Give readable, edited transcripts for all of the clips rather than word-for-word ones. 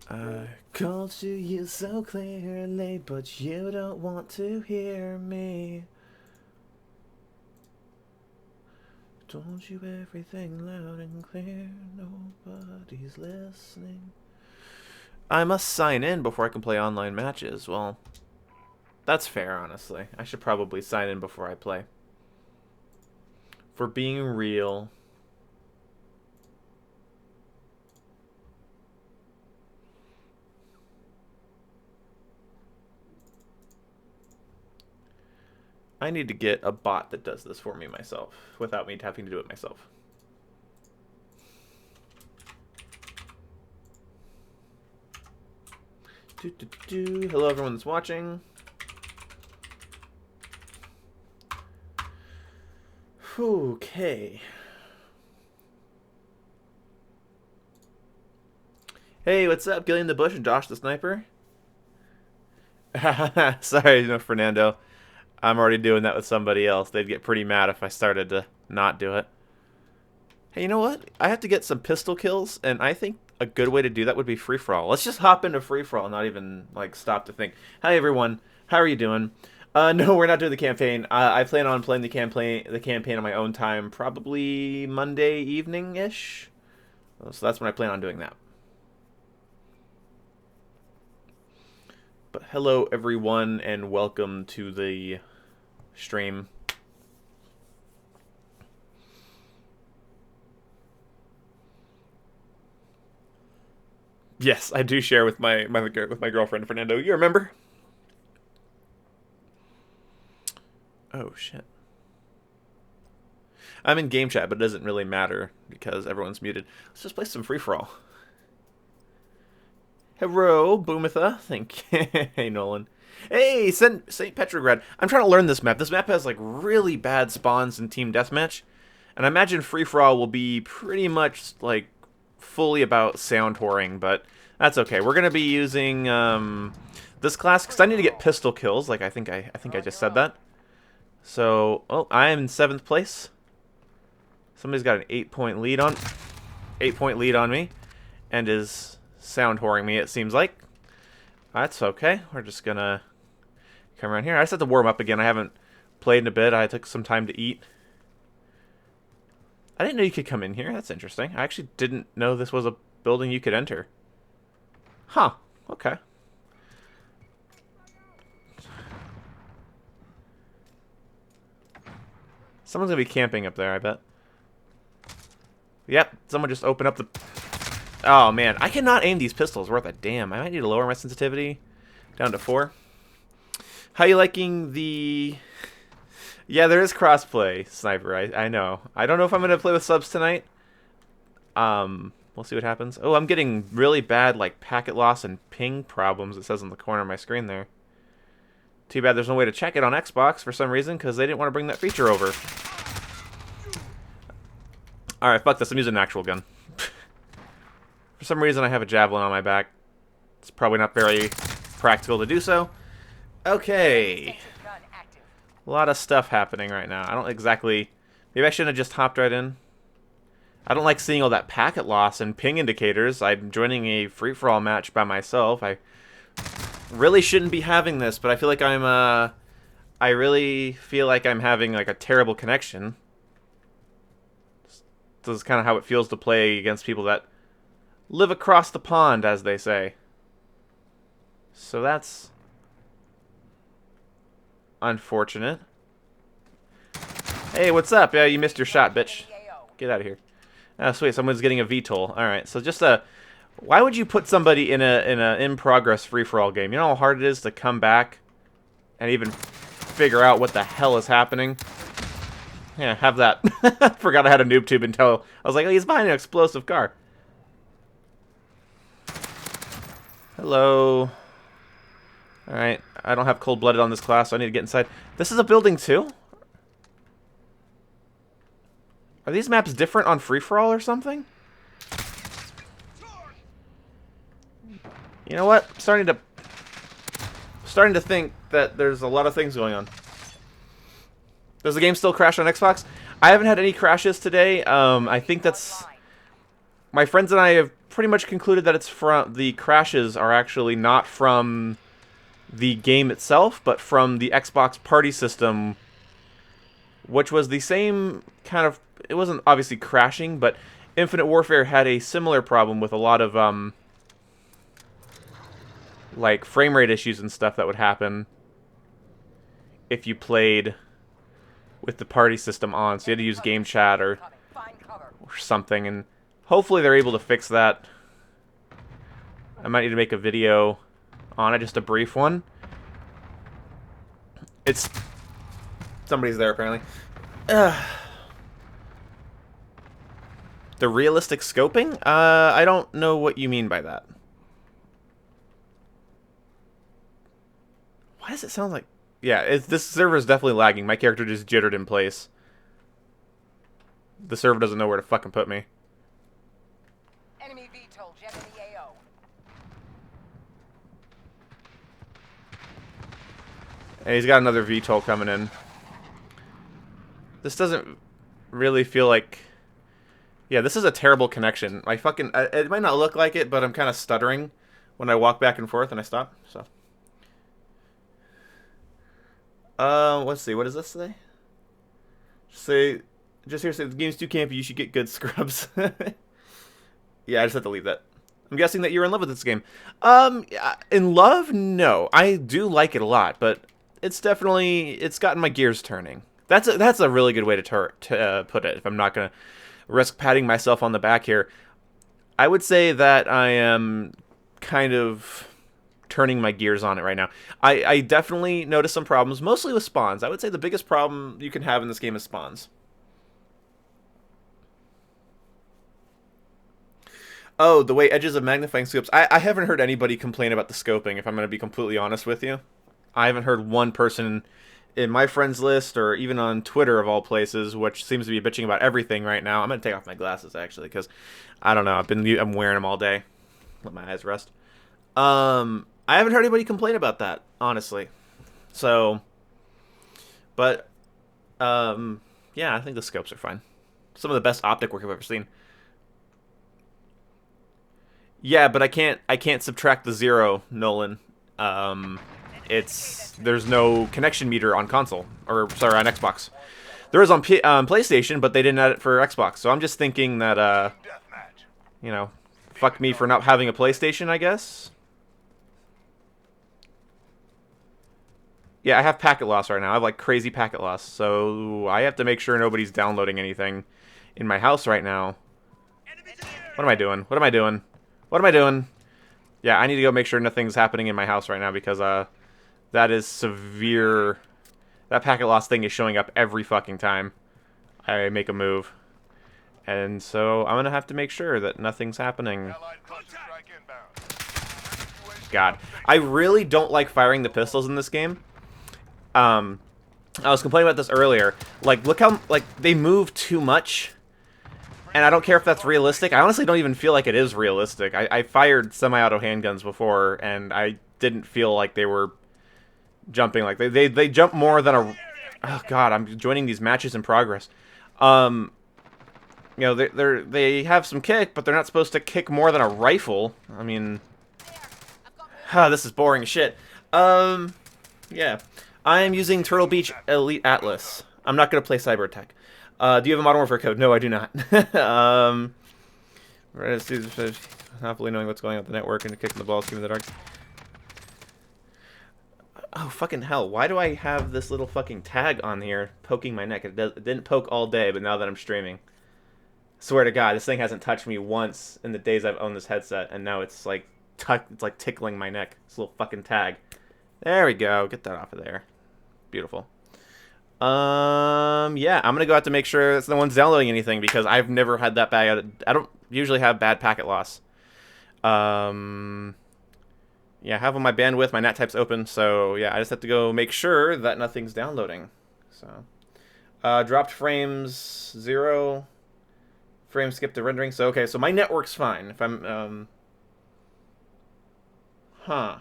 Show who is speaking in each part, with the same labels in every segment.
Speaker 1: I called to you so clearly, but you don't want to hear me. Told you everything loud and clear, nobody's listening. I must sign in before I can play online matches. Well, that's fair, honestly. I should probably sign in before I play. For being real. I need to get a bot that does this for me myself, without me having to do it myself. Hello, everyone that's watching. Okay. Hey, what's up, Gillian the Bush and Josh the Sniper? Sorry, no, Fernando. I'm already doing that with somebody else. They'd get pretty mad if I started to not do it. Hey, you know what? I have to get some pistol kills, and I think a good way to do that would be free-for-all. Let's just hop into free-for-all, not even, like, stop to think. Hi, everyone. How are you doing? No, we're not doing the campaign. I plan on playing the campaign on my own time, probably Monday evening-ish. So that's when I plan on doing that. But hello, everyone, and welcome to the stream. Yes, I do share with my girlfriend Fernando. You remember? Oh shit. I'm in game chat, but it doesn't really matter because everyone's muted. Let's just play some free for all. Hello, Boomitha. Thank you. Hey, Nolan. Hey, St. Petrograd. I'm trying to learn this map. This map has like really bad spawns in Team Deathmatch, and I imagine free for all will be pretty much like fully about sound whoring, but that's okay. We're gonna be using this class because I need to get pistol kills. Like I think I just said that. So, oh, I am in 7th place. Somebody's got an 8-point lead on 8-point lead on me, and is sound whoring me. It seems like that's okay. We're just gonna come around here. I just have to warm up again. I haven't played in a bit. I took some time to eat. I didn't know you could come in here. That's interesting. I actually didn't know this was a building you could enter. Huh. Okay. Someone's gonna be camping up there, I bet. Yep, someone just opened up the... Oh, man. I cannot aim these pistols worth a damn. I might need to lower my sensitivity down to 4. How you liking the... Yeah, there is crossplay, Sniper. I know. I don't know if I'm going to play with subs tonight. We'll see what happens. Oh, I'm getting really bad, like, packet loss and ping problems, it says in the corner of my screen there. Too bad there's no way to check it on Xbox for some reason, because they didn't want to bring that feature over. Alright, fuck this. I'm using an actual gun. For some reason, I have a javelin on my back. It's probably not very practical to do so. Okay. A lot of stuff happening right now. I don't exactly... Maybe I shouldn't have just hopped right in. I don't like seeing all that packet loss and ping indicators. I'm joining a free-for-all match by myself. I really shouldn't be having this, but I feel like I really feel like I'm having, like, a terrible connection. This is kind of how it feels to play against people that live across the pond, as they say. So that's unfortunate. Hey, what's up? Yeah, you missed your shot, bitch. Get out of here. Oh, sweet. Someone's getting a VTOL. All right. So just why would you put somebody in a in progress free for all game? You know how hard it is to come back and even figure out what the hell is happening. Yeah, have that. Forgot I had a noob tube until I was like, oh, he's behind an explosive car. Hello. Alright, I don't have cold-blooded on this class, so I need to get inside. This is a building too? Are these maps different on free-for-all or something? You know what? I'm starting to think that there's a lot of things going on. Does the game still crash on Xbox? I haven't had any crashes today. I think that's... My friends and I have pretty much concluded that it's from the crashes are actually not from the game itself, but from the Xbox party system, which was the same kind of... It wasn't obviously crashing, but Infinite Warfare had a similar problem with a lot of, like, frame rate issues and stuff that would happen if you played with the party system on. So you had to use game chat or something, and hopefully they're able to fix that. I might need to make a video on it, just a brief one. It's... Somebody's there, apparently. The realistic scoping? I don't know what you mean by that. Why does it sound like... Yeah, this server is definitely lagging. My character just jittered in place. The server doesn't know where to fucking put me.
Speaker 2: Enemy VTOL jet in the AO.
Speaker 1: And he's got another VTOL coming in. This doesn't really feel like... Yeah, this is a terrible connection. My fucking... It might not look like it, but I'm kind of stuttering when I walk back and forth and I stop, so... Let's see. What does this say? Just here say the game's too campy. You should get good scrubs. Yeah, I just have to leave that. I'm guessing that you're in love with this game. In love? No, I do like it a lot, but it's gotten my gears turning. That's a really good way to put it. If I'm not gonna risk patting myself on the back here, I would say that I am kind of turning my gears on it right now. I definitely noticed some problems, mostly with spawns. I would say the biggest problem you can have in this game is spawns. Oh, the way edges of magnifying scopes. I haven't heard anybody complain about the scoping, if I'm going to be completely honest with you. I haven't heard one person in my friends list, or even on Twitter of all places, which seems to be bitching about everything right now. I'm going to take off my glasses, actually, because, I don't know, I'm wearing them all day. Let my eyes rest. I haven't heard anybody complain about that, honestly. So, but, yeah, I think the scopes are fine. Some of the best optic work I've ever seen. Yeah, but I can't subtract the 0, Nolan. There's no connection meter on console, or sorry, on Xbox. There is on PlayStation, but they didn't add it for Xbox. So I'm just thinking that, you know, fuck me for not having a PlayStation, I guess. Yeah, I have packet loss right now. I have, like, crazy packet loss. So I have to make sure nobody's downloading anything in my house right now. What am I doing? What am I doing? What am I doing? Yeah, I need to go make sure nothing's happening in my house right now, because, that is severe. That packet loss thing is showing up every fucking time I make a move. And so I'm going to have to make sure that nothing's happening. God. I really don't like firing the pistols in this game. I was complaining about this earlier. Like, look how, like, they move too much. And I don't care if that's realistic. I honestly don't even feel like it is realistic. I fired semi-auto handguns before, and I didn't feel like they were jumping. Like, they jump more than a... Oh, God, I'm joining these matches in progress. You know, they have some kick, but they're not supposed to kick more than a rifle. I mean... this is boring as shit. Yeah. I am using Turtle Beach Elite Atlas. I'm not going to play Cyber Attack. Do you have a Modern Warfare code? No, I do not. Not fully knowing what's going on with the network and kicking the ball, scheme in the dark. Oh, fucking hell. Why do I have this little fucking tag on here poking my neck? It didn't poke all day, but now that I'm streaming. Swear to God, this thing hasn't touched me once in the days I've owned this headset, and now it's like tickling my neck. This little fucking tag. There we go. Get that off of there. Beautiful. Yeah, I'm gonna go out to make sure that no one's downloading anything, because I've never had that bad. I don't usually have bad packet loss. Yeah, I have on my bandwidth, my NAT type's open, so yeah, I just have to go make sure that nothing's downloading. So, dropped frames 0, frame skipped to rendering. So okay, so my network's fine. If I'm I'm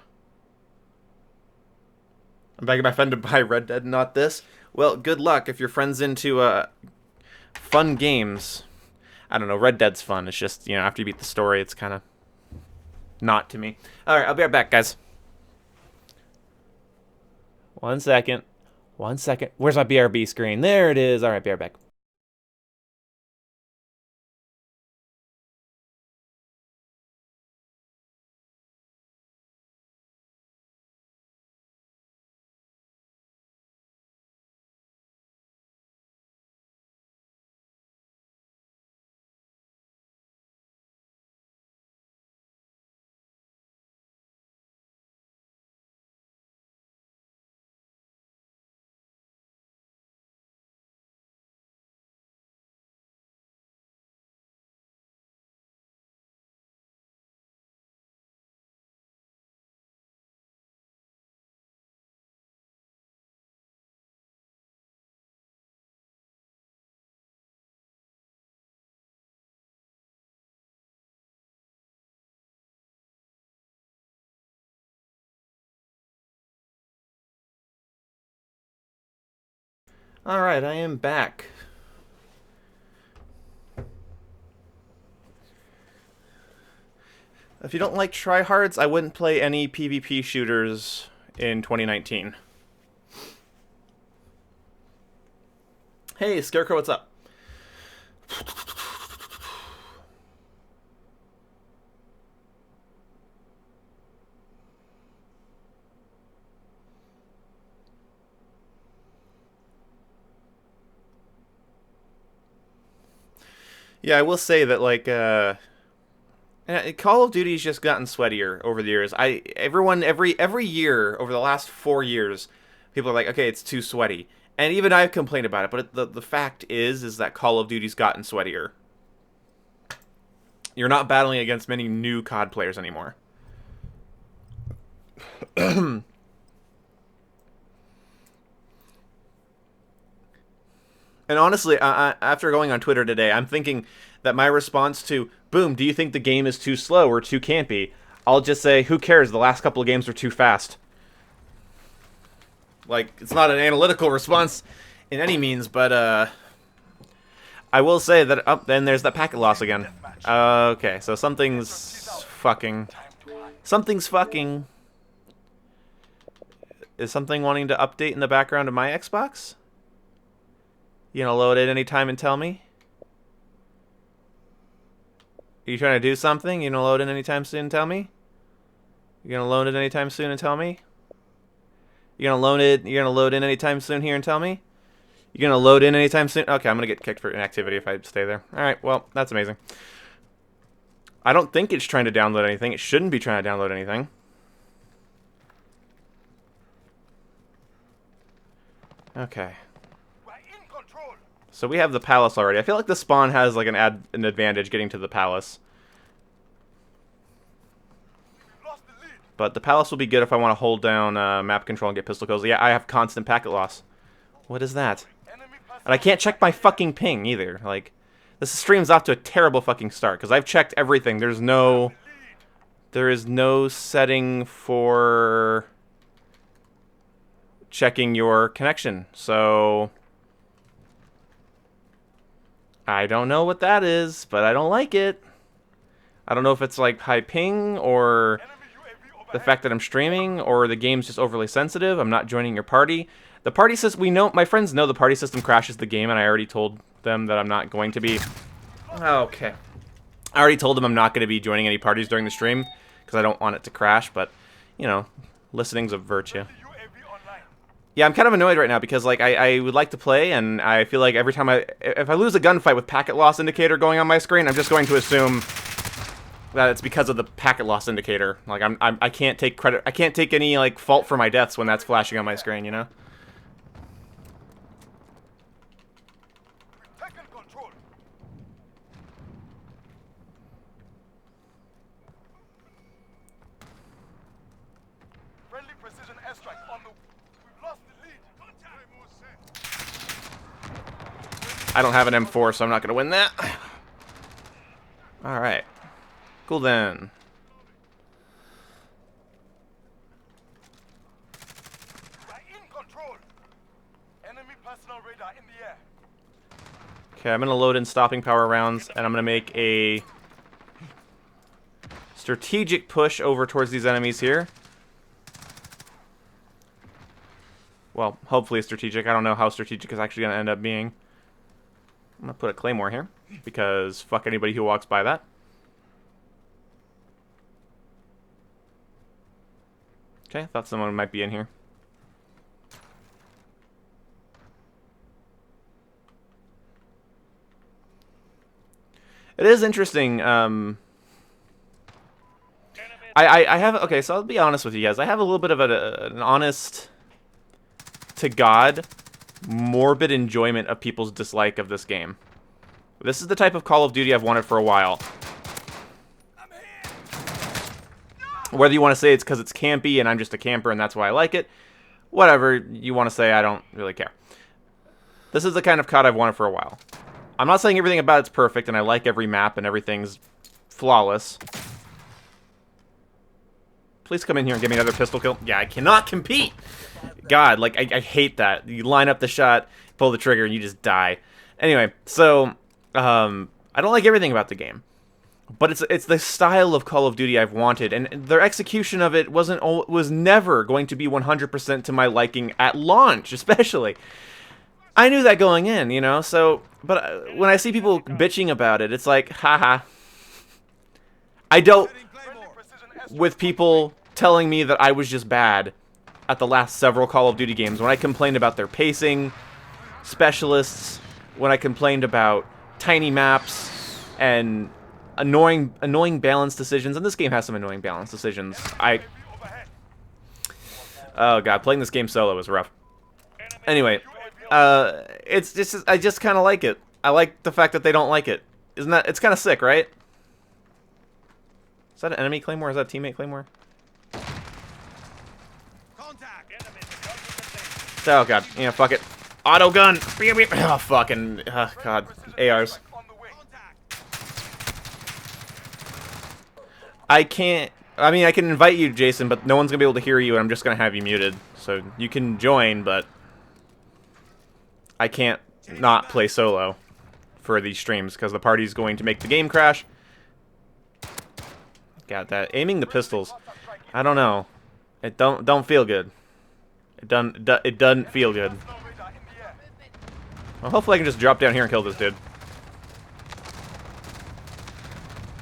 Speaker 1: begging my friend to buy Red Dead, not this. Well, good luck if your friend's into fun games. I don't know. Red Dead's fun. It's just, you know, after you beat the story, it's kind of not to me. All right, I'll be right back, guys. 1 second. 1 second. Where's my BRB screen? There it is. All right, be right back. All right, I am back. If you don't like tryhards, I wouldn't play any PvP shooters in 2019. Hey, Scarecrow, what's up? Yeah, I will say that, like, Call of Duty's just gotten sweatier over the years. Every year over the last 4 years, people are like, okay, it's too sweaty, and even I've complained about it. But the fact is that Call of Duty's gotten sweatier. You're not battling against many new COD players anymore. And honestly, after going on Twitter today, I'm thinking that my response to, boom, do you think the game is too slow or too campy? I'll just say, who cares? The last couple of games were too fast. Like, it's not an analytical response in any means, but I will say that, oh, then there's that packet loss again. Okay, so something's fucking. Something's fucking. Is something wanting to update in the background of my Xbox? You gonna load it anytime and tell me? Are you trying to do something? You gonna load it anytime soon and tell me? You gonna load it anytime soon and tell me? You gonna load it? You gonna load in anytime soon here and tell me? You gonna load in anytime soon? Okay, I'm gonna get kicked for inactivity if I stay there. All right, well, that's amazing. I don't think it's trying to download anything. It shouldn't be trying to download anything. Okay. So we have the palace already. I feel like the spawn has like an advantage getting to the palace. But the palace will be good if I want to hold down map control and get pistol kills. Yeah, I have constant packet loss. What is that? And I can't check my fucking ping either. Like, this stream's off to a terrible fucking start because I've checked everything. There is no setting for checking your connection. So I don't know what that is, but I don't like it. I don't know if it's like high ping or the fact that I'm streaming or the game's just overly sensitive. I'm not joining your party. The party system, we know, my friends know the party system crashes the game, and I already told them that I'm not going to be. Okay. I already told them I'm not going to be joining any parties during the stream because I don't want it to crash, but, you know, listening's a virtue. Yeah, I'm kind of annoyed right now because, like, I would like to play, and I feel like every time if I lose a gunfight with packet loss indicator going on my screen, I'm just going to assume that it's because of the packet loss indicator. Like, I can't take credit, I can't take any, like, fault for my deaths when that's flashing on my screen, you know? I don't have an M4, so I'm not going to win that. Alright. Cool then. Okay, I'm gonna load in stopping power rounds, and I'm gonna make a strategic push over towards these enemies here. Well, hopefully strategic. I don't know how strategic it's actually gonna end up being. I'm gonna put a claymore here, because fuck anybody who walks by that. Okay, thought someone might be in here. It is interesting. I have, okay, so I'll be honest with you guys. I have a little bit of an honest to God morbid enjoyment of people's dislike of this game. This is the type of Call of Duty I've wanted for a while. Whether you want to say it's because it's campy and I'm just a camper and that's why I like it, whatever you want to say, I don't really care. This is the kind of COD I've wanted for a while. I'm not saying everything about it's perfect and I like every map and everything's flawless. Please come in here and give me another pistol kill. Yeah, I cannot compete! God, like, I hate that. You line up the shot, pull the trigger, and you just die. Anyway, so, I don't like everything about the game. But it's the style of Call of Duty I've wanted, and their execution of it was never going to be 100% to my liking at launch, especially. I knew that going in, you know, so, but when I see people bitching about it, it's like, haha. I don't, with people telling me that I was just bad at the last several Call of Duty games, when I complained about their pacing, specialists, when I complained about tiny maps, and annoying balance decisions, and this game has some annoying balance decisions. Oh god, playing this game solo is rough. Anyway, it's just, I just kind of like it. I like the fact that they don't like it. Isn't that, it's kind of sick, right? Is that an enemy claymore? Is that a teammate claymore? Oh god, yeah, fuck it. Auto gun! Oh, fucking, god, ARs. I can't, I mean, I can invite you, Jason, but no one's gonna be able to hear you, and I'm just gonna have you muted. So, you can join, but I can't not play solo for these streams, because the party's going to make the game crash. Got that. Aiming the pistols, I don't know. It don't feel good. It doesn't feel good. Well, hopefully I can just drop down here and kill this dude.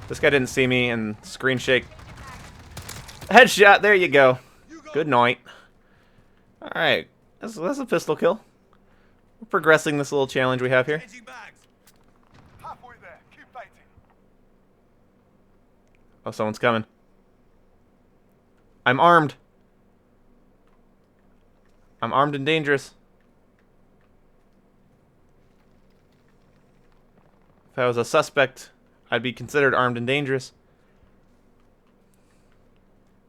Speaker 1: This guy didn't see me and screen shake. Headshot, there you go. Good night. Alright, that's a pistol kill. We're progressing this little challenge we have here. Oh, someone's coming. I'm armed. I'm armed and dangerous. If I was a suspect, I'd be considered armed and dangerous.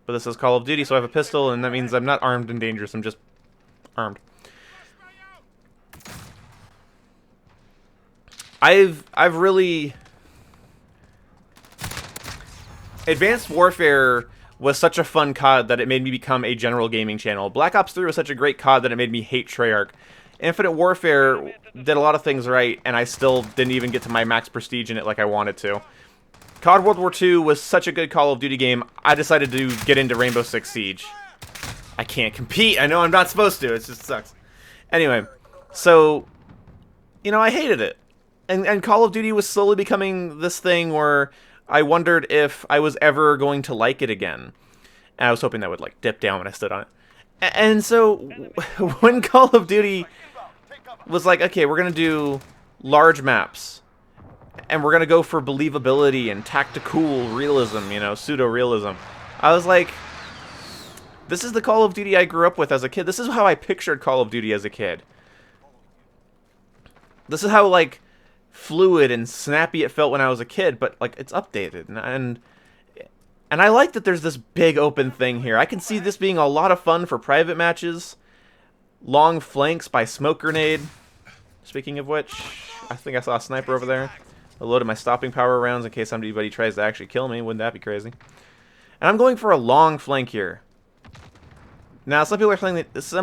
Speaker 1: But this is Call of Duty, so I have a pistol, and that means I'm not armed and dangerous. I'm just armed. I've really... Advanced Warfare was such a fun COD that it made me become a general gaming channel. Black Ops 3 was such a great COD that it made me hate Treyarch. Infinite Warfare did a lot of things right, and I still didn't even get to my max prestige in it like I wanted to. COD World War II was such a good Call of Duty game, I decided to get into Rainbow Six Siege. I can't compete. I know I'm not supposed to. It just sucks. Anyway, so, you know, I hated it. And Call of Duty was slowly becoming this thing where I wondered if I was ever going to like it again. And I was hoping that would, like, dip down when I stood on it. And so, when Call of Duty was like, okay, we're going to do large maps. And we're going to go for believability and tactical realism, you know, pseudo-realism. I was like, this is the Call of Duty I grew up with as a kid. This is how I pictured Call of Duty as a kid. This is how, like, fluid and snappy it felt when I was a kid, but like it's updated, and I like that there's this big open thing here. I can see this being a lot of fun for private matches. Long flanks by smoke grenade. Speaking of which, I think I saw a sniper over there. I loaded my stopping power rounds in case somebody tries to actually kill me. Wouldn't that be crazy? And I'm going for a long flank here. Now, some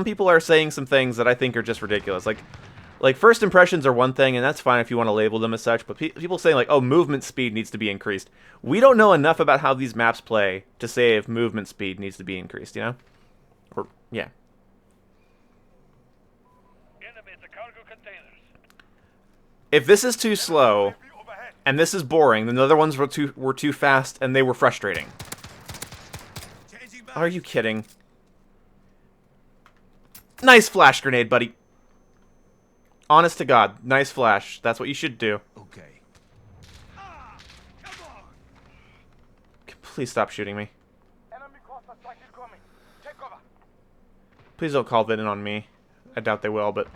Speaker 1: people are saying some things that I think are just ridiculous. Like, Like, first impressions are one thing, and that's fine if you want to label them as such, but people saying, like, oh, movement speed needs to be increased. We don't know enough about how these maps play to say if movement speed needs to be increased, you know? Or, yeah. If this is too slow, and this is boring, then the other ones were too fast, and they were frustrating. Are you kidding? Nice flash grenade, buddy. Honest to God, nice flash. That's what you should do.
Speaker 3: Okay.
Speaker 1: Please stop shooting me.
Speaker 2: Enemy cluster strike incoming. Take cover.
Speaker 1: Please don't call that in on me. I doubt they will, but...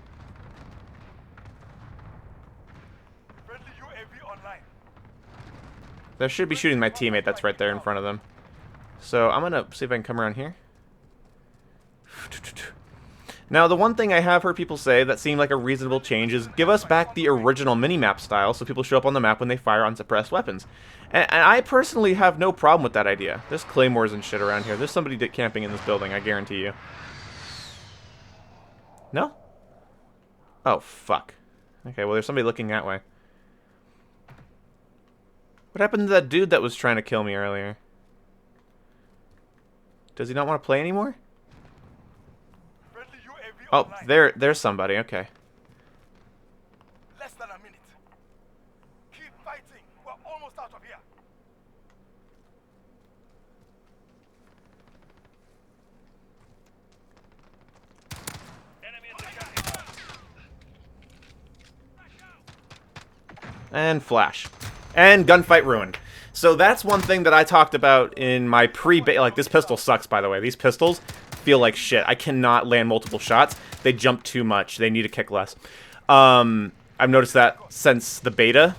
Speaker 3: Friendly UAV online.
Speaker 1: They should be shooting my teammate that's right there in front of them. So I'm gonna see if I can come around here. Now, the one thing I have heard people say that seemed like a reasonable change is give us back the original minimap style so people show up on the map when they fire unsuppressed weapons. And I personally have no problem with that idea. There's claymores and shit around here. There's somebody camping in this building, I guarantee you. No? Oh, fuck. Okay, well, there's somebody looking that way. What happened to that dude that was trying to kill me earlier? Does he not want to play anymore?
Speaker 3: Friendly UAV
Speaker 1: Oh,
Speaker 3: online.
Speaker 1: there's somebody. Okay.
Speaker 3: Less than a minute. Keep fighting. We're almost out of here. Enemy in the
Speaker 1: And flash. And gunfight ruined. So that's one thing that I talked about in my like, this pistol sucks, by the way. These pistols feel like shit. I cannot land multiple shots. They jump too much. They need to kick less. I've noticed that since the beta,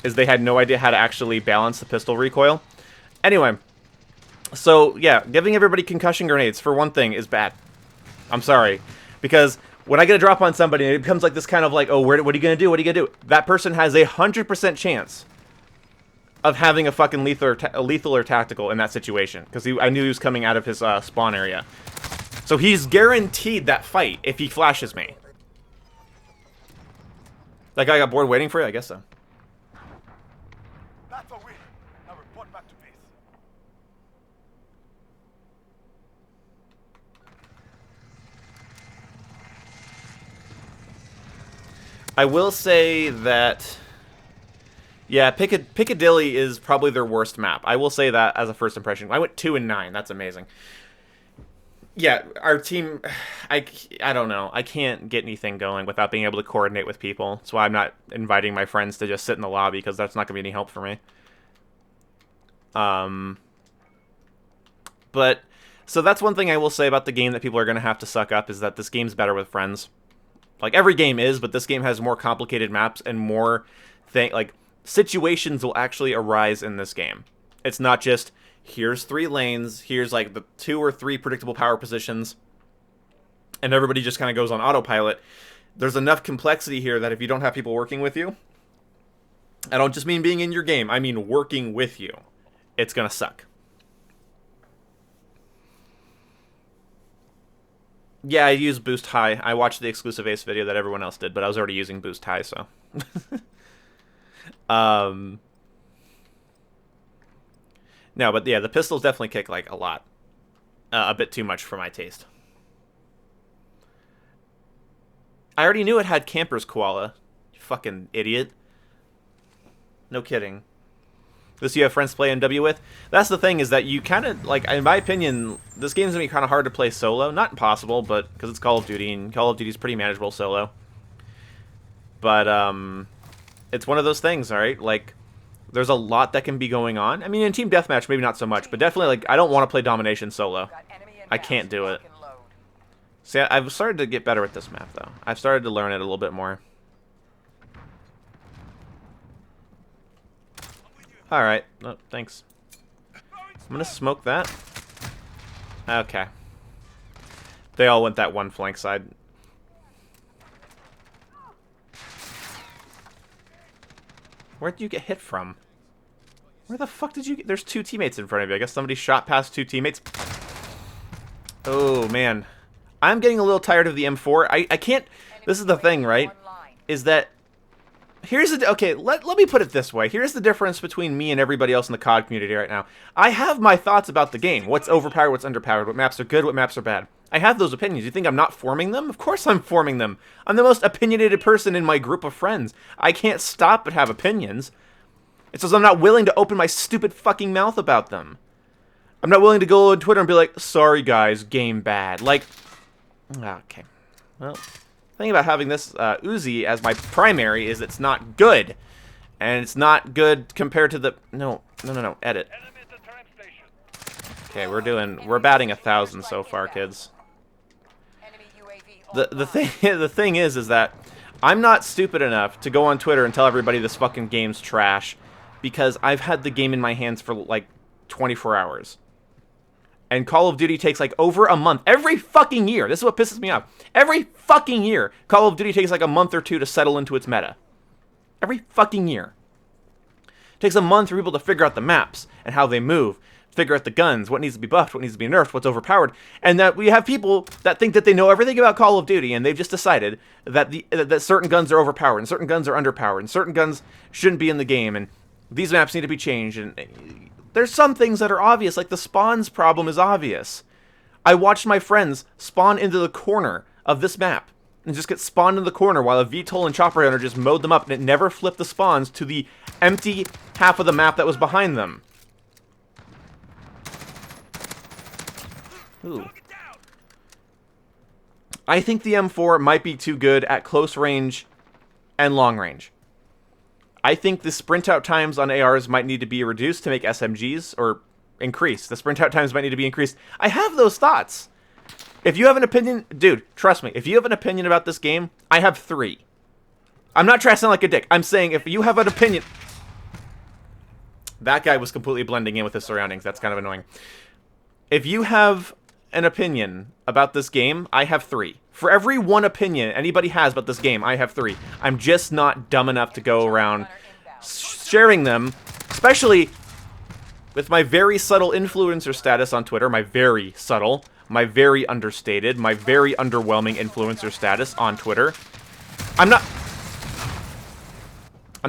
Speaker 1: is they had no idea how to actually balance the pistol recoil. Anyway, so yeah, giving everybody concussion grenades, for one thing, is bad. I'm sorry. Because when I get a drop on somebody, it becomes like this kind of like, oh, what are you going to do? What are you going to do? That person has a 100% chance of having a fucking lethal or tactical in that situation. Because I knew he was coming out of his spawn area. So he's guaranteed that fight if he flashes me. That guy got bored waiting for you? I guess so.
Speaker 3: That's a win. Now report back to base.
Speaker 1: I will say that... yeah, Piccadilly is probably their worst map. I will say that as a first impression. I went 2-9. That's amazing. Yeah, our team... I don't know. I can't get anything going without being able to coordinate with people. That's why I'm not inviting my friends to just sit in the lobby, because that's not going to be any help for me. But... so that's one thing I will say about the game that people are going to have to suck up, is that this game's better with friends. Like, every game is, but this game has more complicated maps and more... like... situations will actually arise in this game. It's not just, here's 3 lanes, here's like the 2 or 3 predictable power positions, and everybody just kind of goes on autopilot. There's enough complexity here that if you don't have people working with you, I don't just mean being in your game, I mean working with you, it's gonna suck. Yeah, I use Boost High. I watched the exclusive Ace video that everyone else did, but I was already using Boost High, so... no, but yeah, the pistols definitely kick, like, a lot. A bit too much for my taste. I already knew it had Camper's Koala. You fucking idiot. No kidding. This you have friends to play MW with? That's the thing, is that you kind of, like, in my opinion, this game's gonna be kind of hard to play solo. Not impossible, but, because it's Call of Duty, and Call of Duty's pretty manageable solo. But, it's one of those things, alright? Like, there's a lot that can be going on. I mean, in Team Deathmatch, maybe not so much, but definitely, like, I don't want to play Domination solo. I can't do it. See, I've started to get better at this map, though. I've started to learn it a little bit more. Alright. Oh, thanks. I'm gonna smoke that. Okay. They all went that one flank side. Where'd you get hit from? Where the fuck did you get... there's 2 teammates in front of you. I guess somebody shot past 2 teammates. Oh, man. I'm getting a little tired of the M4. I can't... This is the thing, right? Is that... Here's the... Okay, let me put it this way. Here's the difference between me and everybody else in the COD community right now. I have my thoughts about the game. What's overpowered, what's underpowered, what maps are good, what maps are bad. I have those opinions. You think I'm not forming them? Of course I'm forming them. I'm the most opinionated person in my group of friends. I can't stop but have opinions. It's just I'm not willing to open my stupid fucking mouth about them. I'm not willing to go on Twitter and be like, sorry guys, game bad. Like, okay. Well, the thing about having this Uzi as my primary is it's not good. And it's not good compared to the... No, edit. Okay, we're batting 1,000 so far, kids. The thing is that I'm not stupid enough to go on Twitter and tell everybody this fucking game's trash because I've had the game in my hands for like 24 hours. And Call of Duty takes like over a month. Every fucking year. This is what pisses me off. Every fucking year, Call of Duty takes like a month or two to settle into its meta. Every fucking year. It takes a month for people to figure out the maps and how they move. Figure out the guns, what needs to be buffed, what needs to be nerfed, what's overpowered. And that we have people that think that they know everything about Call of Duty, and they've just decided that that certain guns are overpowered, and certain guns are underpowered, and certain guns shouldn't be in the game, and these maps need to be changed. And there's some things that are obvious, like the spawns problem is obvious. I watched my friends spawn into the corner of this map, and just get spawned in the corner while a VTOL and Chopper Hunter just mowed them up, and it never flipped the spawns to the empty half of the map that was behind them. Ooh. I think the M4 might be too good at close range and long range. I think the sprint out times on ARs might need to be reduced to make SMGs, or increased. The sprint out times might need to be increased. I have those thoughts. If you have an opinion, dude, trust me, if you have an opinion about this game, I have 3. I'm not trying to sound like a dick. I'm saying if you have an opinion... That guy was completely blending in with his surroundings. That's kind of annoying. If you have an opinion about this game, I have 3. For every one opinion anybody has about this game, I have 3. I'm just not dumb enough to go around sharing them, especially with my very subtle influencer status on Twitter, my very subtle, my very understated, my very underwhelming influencer status on Twitter. I'm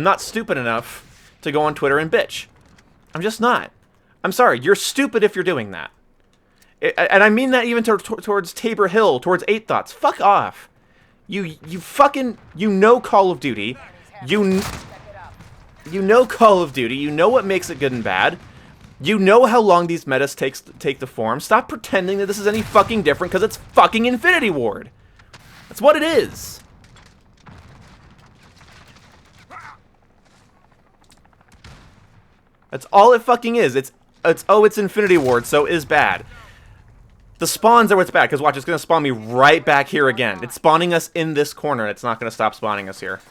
Speaker 1: not stupid enough to go on Twitter and bitch. I'm just not. I'm sorry, you're stupid if you're doing that. And I mean that even towards Tabor Hill, towards 8 Thoughts. Fuck off. You fucking... You know Call of Duty. You know Call of Duty. You know what makes it good and bad. You know how long these metas take to form. Stop pretending that this is any fucking different because it's fucking Infinity Ward. That's what it is. That's all it fucking is. It's Infinity Ward, so is bad. The spawns are what's bad, because watch, it's going to spawn me right back here again. It's spawning us in this corner, and it's not going to stop spawning us here.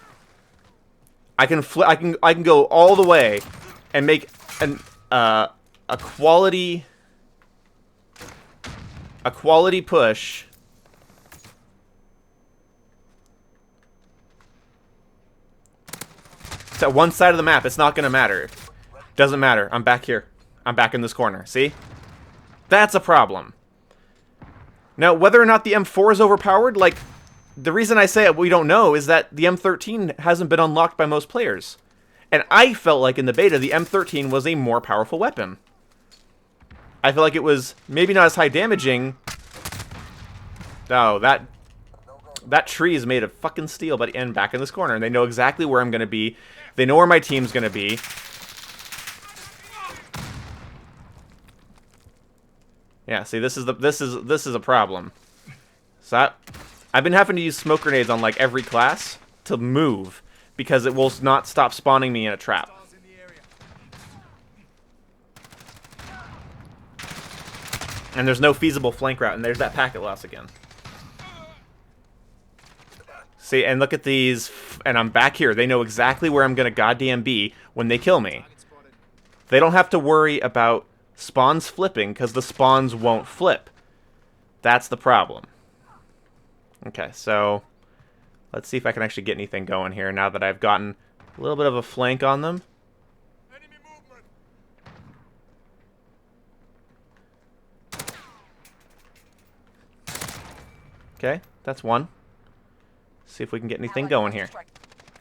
Speaker 1: I can go all the way and make a quality push. It's at one side of the map. It's not going to matter. Doesn't matter. I'm back here. I'm back in this corner. See? That's a problem. Now, whether or not the M4 is overpowered, like, the reason I say we don't know is that the M13 hasn't been unlocked by most players. And I felt like in the beta, the M13 was a more powerful weapon. I feel like it was maybe not as high damaging. Oh, that tree is made of fucking steel, but and back in this corner, and they know exactly where I'm going to be. They know where my team's going to be. Yeah, see, this is a problem. So I've been having to use smoke grenades on like every class to move because it will not stop spawning me in a trap. And there's no feasible flank route, and there's that packet loss again. See, and look at these, and I'm back here. They know exactly where I'm gonna goddamn be when they kill me. They don't have to worry about spawns flipping, because the spawns won't flip. That's the problem. Okay, so let's see if I can actually get anything going here now that I've gotten a little bit of a flank on them.
Speaker 3: Enemy movement.
Speaker 1: Okay, that's one. See if we can get anything going here.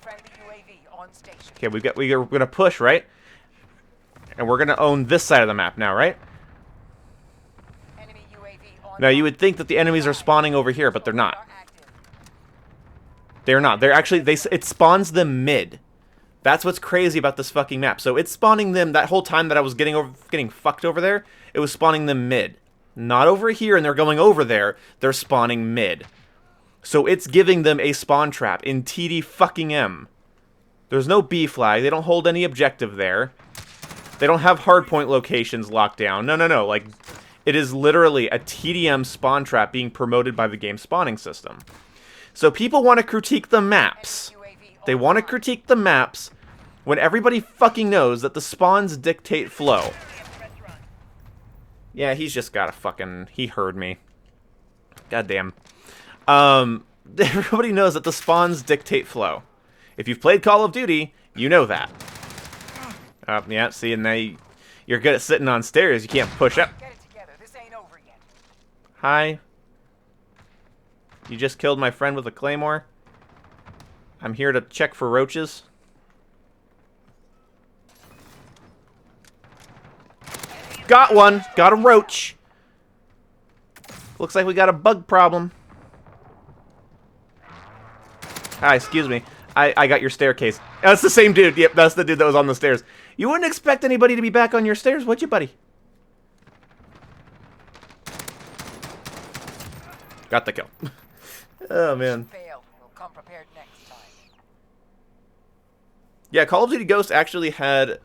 Speaker 2: Friendly UAV on station.
Speaker 1: Okay, we're gonna push, right? And we're gonna own this side of the map now, right?
Speaker 2: Enemy UAV on
Speaker 1: Now you would think that the enemies are spawning over here, but they're not. They're not. They're actually it spawns them mid. That's what's crazy about this fucking map. So it's spawning them that whole time that I was getting fucked over there. It was spawning them mid, not over here, and they're going over there. They're spawning mid. So it's giving them a spawn trap in TD fucking M. There's no B flag. They don't hold any objective there. They don't have hardpoint locations locked down. No, no, no. Like, it is literally a TDM spawn trap being promoted by the game spawning system. So people want to critique the maps. They want to critique the maps when everybody fucking knows that the spawns dictate flow. Yeah, he's just got a fucking... He heard me. Goddamn. Everybody knows that the spawns dictate flow. If you've played Call of Duty, you know that. Yeah, see, and now you're good at sitting on stairs. You can't push up.
Speaker 2: Get it together. This ain't over yet.
Speaker 1: Hi. You just killed my friend with a claymore. I'm here to check for roaches. Got one. Got a roach. Looks like we got a bug problem. Hi, excuse me. I got your staircase. That's the same dude. Yep, that's the dude that was on the stairs. You wouldn't expect anybody to be back on your stairs, would you, buddy? Got the kill. Oh, man.
Speaker 2: Fail. We'll come prepared next time.
Speaker 1: Yeah, Call of Duty Ghosts actually had,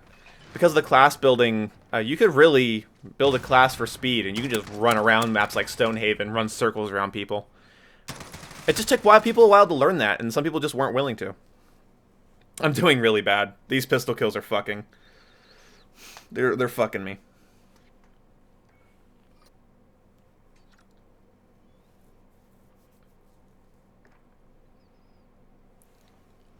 Speaker 1: because of the class building, you could really build a class for speed, and you could just run around maps like Stonehaven, run circles around people. It just took people a while to learn that, and some people just weren't willing to. I'm doing really bad. These pistol kills are fucking. They're fucking me.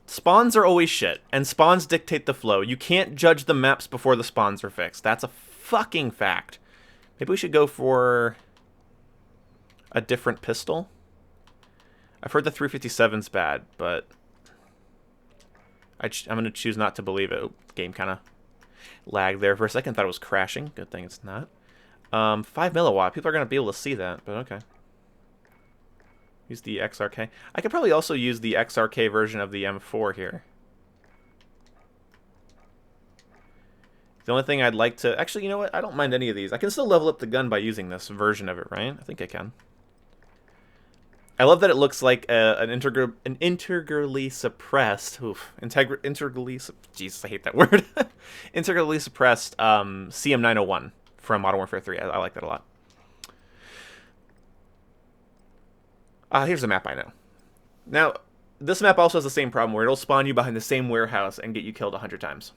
Speaker 1: Spawns are always shit, and spawns dictate the flow. You can't judge the maps before the spawns are fixed. That's a fucking fact. Maybe we should go for a different pistol. I've heard the 357's bad, but I'm going to choose not to believe it. Game kind of lagged there for a second. Thought it was crashing. Good thing it's not. 5 milliwatt. People are going to be able to see that, but okay. Use the XRK. I could probably also use the XRK version of the M4 here. The only thing I'd like to... Actually, you know what? I don't mind any of these. I can still level up the gun by using this version of it, right? I think I can. I love that it looks like an integrally suppressed... Oof. Jesus, I hate that word. Integrally suppressed CM901 from Modern Warfare 3. I like that a lot. Here's a map I know. Now, this map also has the same problem where it'll spawn you behind the same warehouse and get you killed 100 times.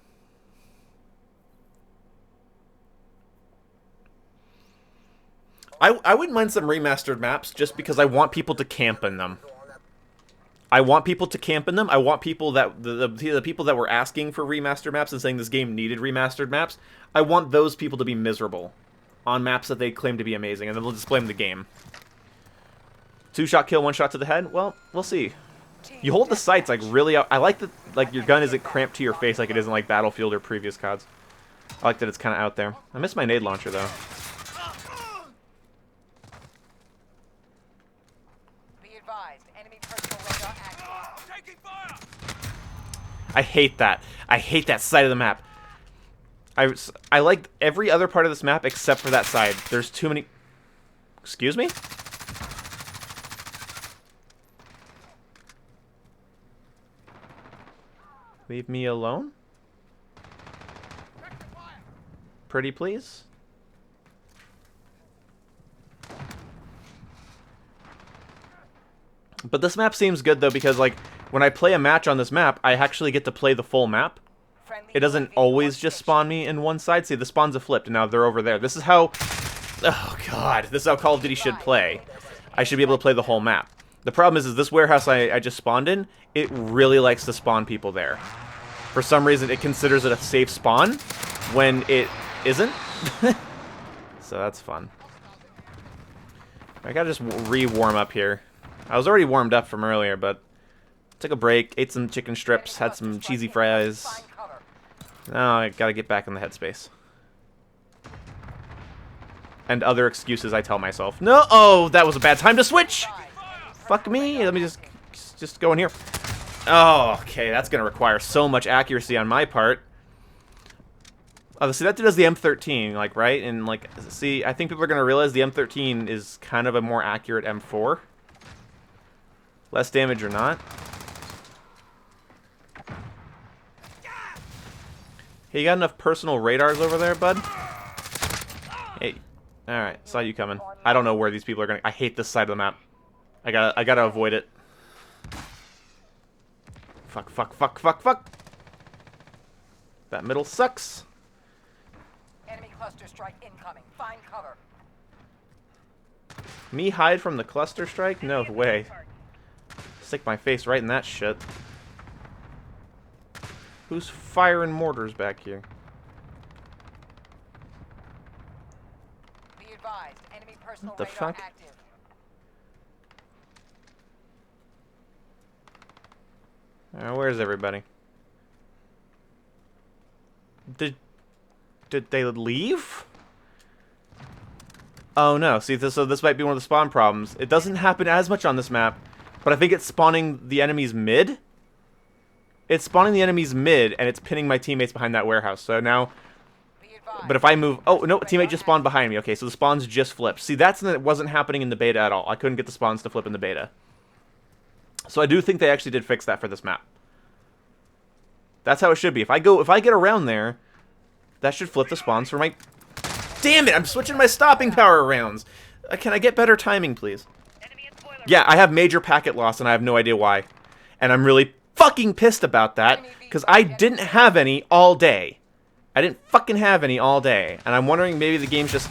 Speaker 1: I wouldn't mind some remastered maps just because I want people to camp in them. I want people to camp in them. I want people that... The people that were asking for remastered maps and saying this game needed remastered maps, I want those people to be miserable on maps that they claim to be amazing, and then they'll just blame the game. 2-shot kill, 1 shot to the head? Well, we'll see. You hold the sights like really out. I like that like your gun isn't cramped to your face like it is in like Battlefield or previous CODs. I like that it's kind of out there. I miss my nade launcher though.
Speaker 2: Be advised, enemy personal radar active.
Speaker 3: Taking fire!
Speaker 1: I hate that. I hate that side of the map. I like every other part of this map except for that side. There's too many... Excuse me? Leave me alone? Pretty please? But this map seems good though because like when I play a match on this map, I actually get to play the full map. It doesn't always just spawn me in one side. See, the spawns have flipped and now they're over there. This is how... Oh god, this is how Call of Duty should play. I should be able to play the whole map. The problem is this warehouse I just spawned in, it really likes to spawn people there. For some reason, it considers it a safe spawn when it isn't. So that's fun. I gotta just re-warm up here. I was already warmed up from earlier, but took a break, ate some chicken strips, had some cheesy fries.
Speaker 2: Find cover.
Speaker 1: Now I gotta get back in the headspace. And other excuses I tell myself. No, oh, that was a bad time to switch. Fuck me. Let me just go in here. Oh, okay, that's gonna require so much accuracy on my part. Oh, see, that does the M13, like, right? And, like, see, I think people are gonna realize the M13 is kind of a more accurate M4. Less damage or not. Hey, you got enough personal radars over there, bud? Hey. Alright, saw you coming. I don't know where these people are gonna... I hate this side of the map. I gotta avoid it. Fuck, fuck, fuck, fuck, fuck! That middle sucks.
Speaker 2: Enemy cluster strike incoming. Find cover.
Speaker 1: Me hide from the cluster strike? No way. Stick my face right in that shit. Who's firing mortars back here?
Speaker 2: Be advised. Enemy personal
Speaker 1: What the
Speaker 2: radar
Speaker 1: fuck?
Speaker 2: active.
Speaker 1: Where's everybody? Did they leave? Oh no, see, so this might be one of the spawn problems. It doesn't happen as much on this map, but I think it's spawning the enemies mid. It's spawning the enemies mid, and it's pinning my teammates behind that warehouse. So now,
Speaker 2: Be advised.
Speaker 1: but if I move... Oh, no, a teammate just spawned behind me. Okay, so the spawns just flipped. See, that's something that wasn't happening in the beta at all. I couldn't get the spawns to flip in the beta. So I do think they actually did fix that for this map. That's how it should be. If I get around there, that should flip the spawns for my... Damn it! I'm switching my stopping power rounds. Can I get better timing, please? Yeah, I have major packet loss, and I have no idea why. And I'm really fucking pissed about that, because I didn't have any all day. I didn't fucking have any all day. And I'm wondering maybe the game's just...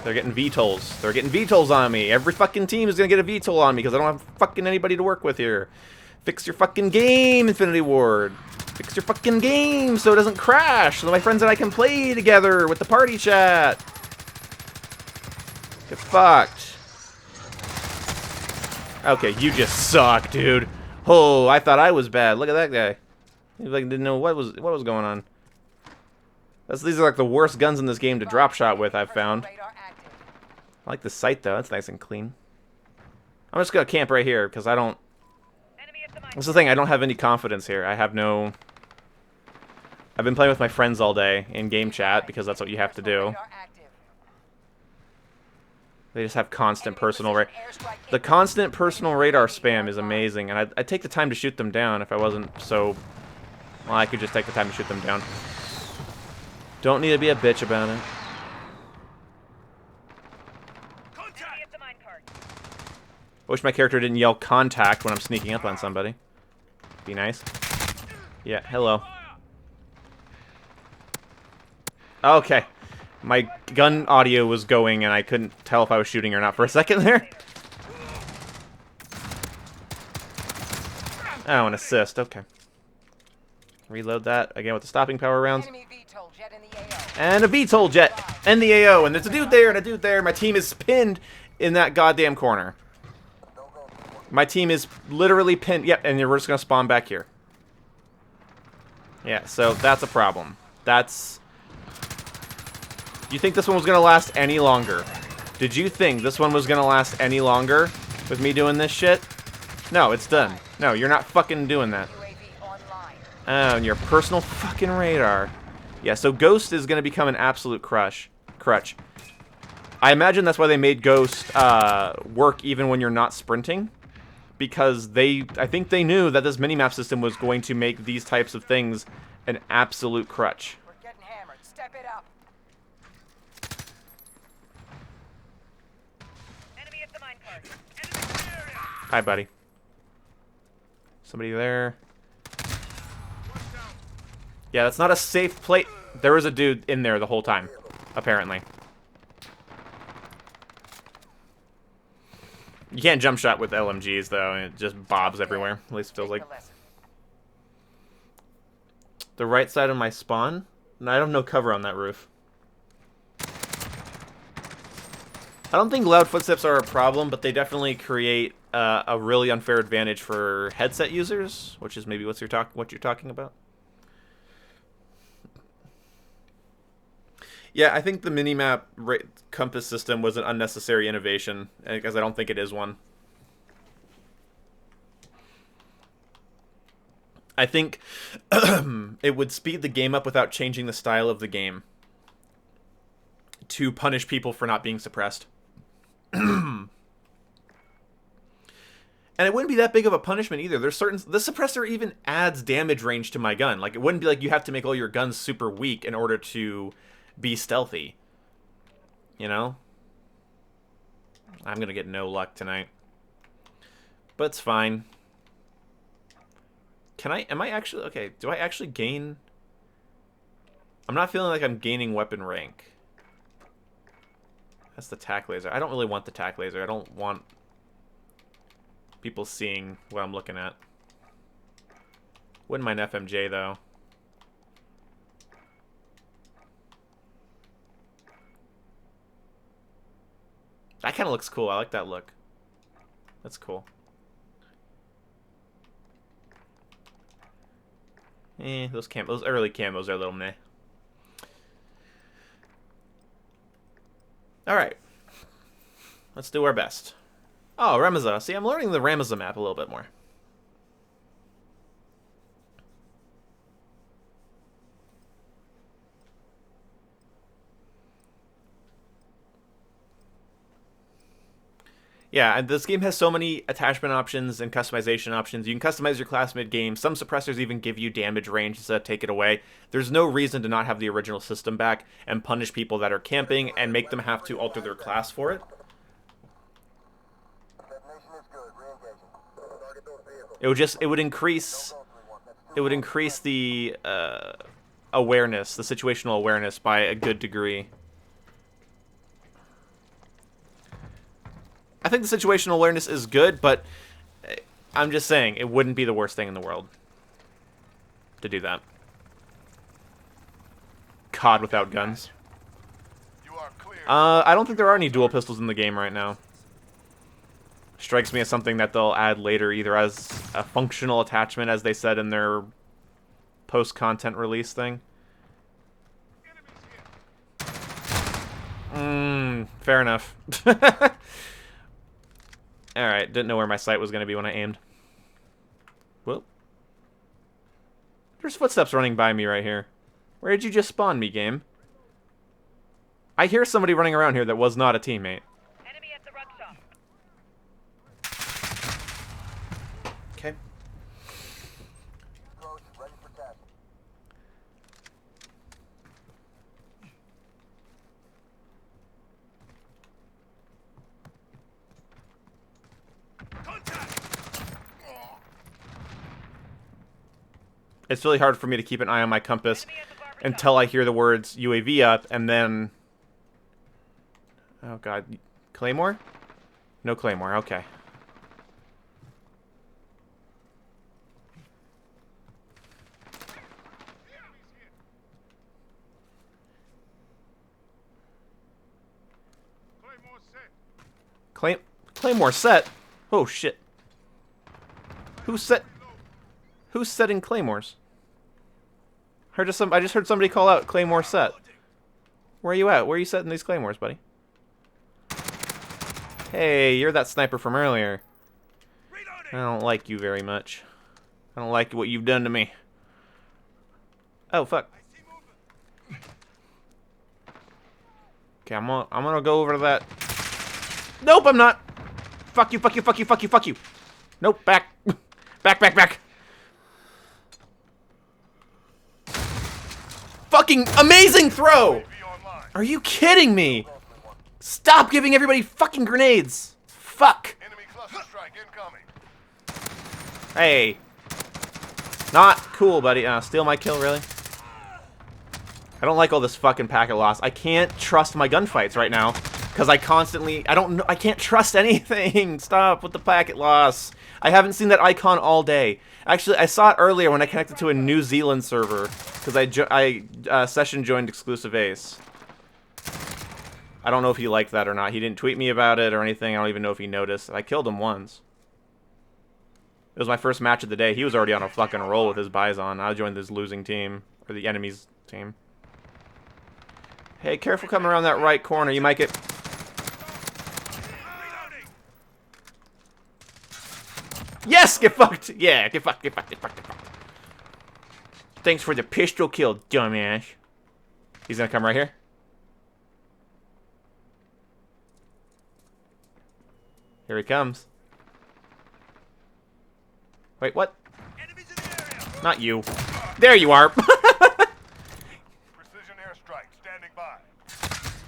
Speaker 1: They're getting VTOLs. They're getting VTOLs on me. Every fucking team is gonna get a VTOL on me, because I don't have fucking anybody to work with here. Fix your fucking game, Infinity Ward. Fix your fucking game so it doesn't crash, so my friends and I can play together with the party chat. Get fucked. Okay, you just suck, dude. Oh, I thought I was bad. Look at that guy. He like didn't know what was going on. These are like the worst guns in this game to drop shot with, I've found.
Speaker 2: Radar active.
Speaker 1: I like the sight though. That's nice and clean. I'm just gonna camp right here because I don't... That's the thing, I don't have any confidence here. I have no... I've been playing with my friends all day in game chat because that's what you have to do.
Speaker 2: Radar active.
Speaker 1: They just have constant personal The constant personal radar spam is amazing, and I'd take the time to shoot them down if I wasn't so... Well, I could just take the time to shoot them down. Don't need to be a bitch about it. I wish my character didn't yell contact when I'm sneaking up on somebody. Be nice. Yeah, hello. Okay. My gun audio was going and I couldn't tell if I was shooting or not for a second there. Oh, an assist. Okay. Reload that again with the stopping power rounds.
Speaker 2: Enemy VTOL jet in the AO.
Speaker 1: And a VTOL jet and the AO. And there's a dude there and a dude there. My team is pinned in that goddamn corner. My team is literally pinned. Yep, and we're just going to spawn back here. Yeah, so that's a problem. That's... Do you think this one was going to last any longer? Did you think this one was going to last any longer with me doing this shit? No, it's done. No, you're not fucking doing that.
Speaker 2: UAV online.
Speaker 1: Oh, and your personal fucking radar. Yeah, so Ghost is going to become an absolute crutch. I imagine that's why they made Ghost work even when you're not sprinting. Because I think they knew that this minimap system was going to make these types of things an absolute crutch.
Speaker 2: We're getting hammered. Step it up. Enemy at the minecart.
Speaker 1: Hi, buddy. Somebody there. Yeah, that's not a safe place. There was a dude in there the whole time, apparently. You can't jump shot with LMGs, though. It just bobs everywhere. At least it feels like. The right side of my spawn? No, I don't have no cover on that roof. I don't think loud footsteps are a problem, but they definitely create a really unfair advantage for headset users, which is maybe what you're talking about. Yeah, I think the minimap compass system was an unnecessary innovation, because I don't think it is one. I think it would speed the game up without changing the style of the game to punish people for not being suppressed. And it wouldn't be that big of a punishment either. The suppressor even adds damage range to my gun. Like, it wouldn't be like you have to make all your guns super weak in order to be stealthy. You know? I'm gonna get no luck tonight. But it's fine. Am I actually, okay, do I actually gain? I'm not feeling like I'm gaining weapon rank. That's the tac laser. I don't really want the tac laser. I don't want people seeing what I'm looking at. Wouldn't mind FMJ, though. That kind of looks cool. I like that look. That's cool. Those early camos are a little meh. Alright. Let's do our best. Oh, Ramazah. See, I'm learning the Ramazah map a little bit more. Yeah, and this game has so many attachment options and customization options. You can customize your class mid-game. Some suppressors even give you damage range instead of take it away. There's no reason to not have the original system back and punish people that are camping and make them have to alter their class for it. It would increase the awareness, the situational awareness by a good degree. I think the situational awareness is good, but I'm just saying it wouldn't be the worst thing in the world to do that. COD without guns. I don't think there are any dual pistols in the game right now. Strikes me as something that they'll add later, either as a functional attachment, as they said in their post-content release thing. Fair enough. Alright, didn't know where my sight was going to be when I aimed. Whoop. There's footsteps running by me right here. Where did you just spawn me, game? I hear somebody running around here that was not a teammate.
Speaker 2: Enemy at the ruck shop.
Speaker 1: Okay. It's really hard for me to keep an eye on my compass until I hear the words UAV up, and then... Oh god. Claymore? No Claymore, okay. Claymore set? Oh shit. Who's setting claymores? I just heard somebody call out Claymore set. Where are you at? Where are you setting these claymores, buddy? Hey, you're that sniper from earlier. I don't like you very much. I don't like what you've done to me. Oh fuck. Okay, I'm gonna go over to that. Nope, I'm not. Fuck you, fuck you, fuck you, fuck you, fuck you. Nope, back. Back. Fucking amazing throw! Are you kidding me? Stop giving everybody fucking grenades! Fuck! Hey. Not cool, buddy. Steal my kill, really? I don't like all this fucking packet loss. I can't trust my gunfights right now. Because I can't trust anything. Stop with the packet loss. I haven't seen that icon all day. Actually, I saw it earlier when I connected to a New Zealand server. Because I session joined Exclusive Ace. I don't know if he liked that or not. He didn't tweet me about it or anything. I don't even know if he noticed. I killed him once. It was my first match of the day. He was already on a fucking roll with his Bison. I joined this losing team. Or the enemy's team. Hey, careful coming around that right corner. You might get... Yes! Get fucked! Yeah, get fucked, get fucked, get fucked, get fucked. Thanks for the pistol kill, dumbass. He's gonna come right here. Here he comes. Wait, what? Not you. There you are.
Speaker 3: Precision airstrike standing by.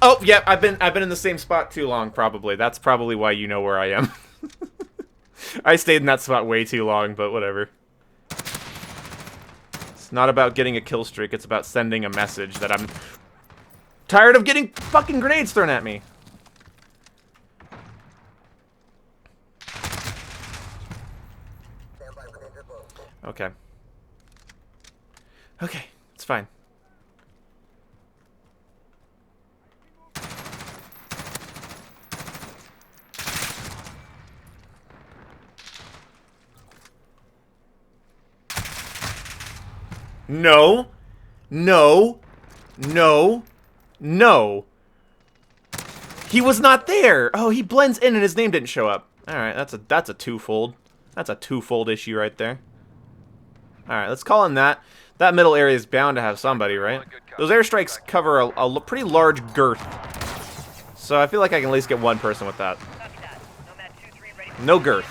Speaker 1: Oh, yeah, I've been in the same spot too long, probably. That's probably why you know where I am. I stayed in that spot way too long, but whatever. It's not about getting a kill streak, it's about sending a message that I'm tired of getting fucking grenades thrown at me. Okay. Okay, it's fine. No. No. No. No. He was not there. Oh, he blends in and his name didn't show up. All right, that's a twofold. That's a twofold issue right there. All right, let's call him that. That middle area is bound to have somebody, right? Those airstrikes cover a pretty large girth. So I feel like I can at least get one person with that. No girth.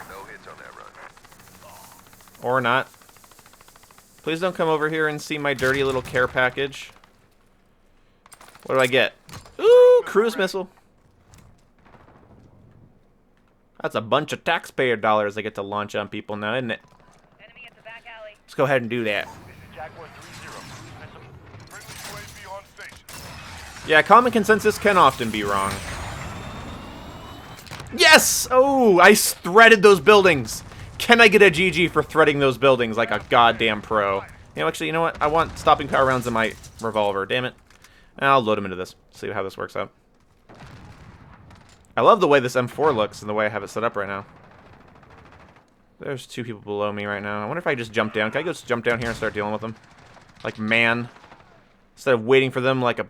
Speaker 3: No hits on that run.
Speaker 1: Or not. Please don't come over here and see my dirty little care package. What do I get? Ooh, cruise missile. That's a bunch of taxpayer dollars I get to launch on people now, isn't it?
Speaker 2: Enemy at the back alley.
Speaker 1: Let's go ahead and do that.
Speaker 3: This is Jaguar 3-0. Friendly UAV on station.
Speaker 1: Yeah, common consensus can often be wrong. Yes! Oh, I threaded those buildings. Can I get a GG for threading those buildings like a goddamn pro? You know, actually, you know what? I want stopping power rounds in my revolver. Damn it. I'll load them into this. See how this works out. I love the way this M4 looks and the way I have it set up right now. There's two people below me right now. I wonder if I just jump down. Can I just jump down here and start dealing with them? Like, man. Instead of waiting for them like a...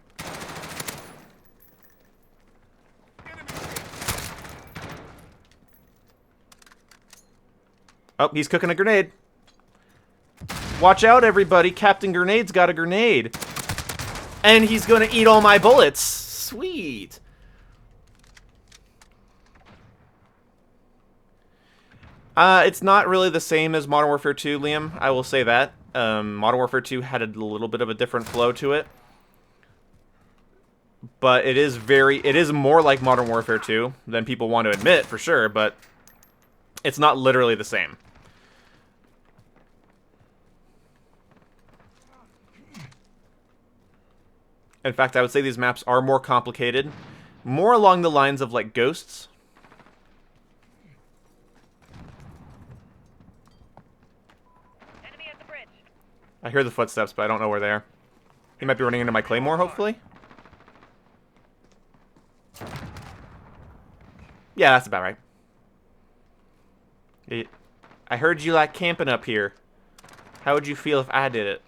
Speaker 1: Oh, he's cooking a grenade. Watch out, everybody. Captain Grenade's got a grenade. And he's gonna eat all my bullets. Sweet. It's not really the same as Modern Warfare 2, Liam. I will say that. Modern Warfare 2 had a little bit of a different flow to it. But it is more like Modern Warfare 2 than people want to admit, for sure, but it's not literally the same. In fact, I would say these maps are more complicated. More along the lines of, like, Ghosts.
Speaker 2: Enemy at the bridge.
Speaker 1: I hear the footsteps, but I don't know where they are. He might be running into my Claymore, hopefully. Yeah, that's about right. I heard you like camping up here. How would you feel if I did it?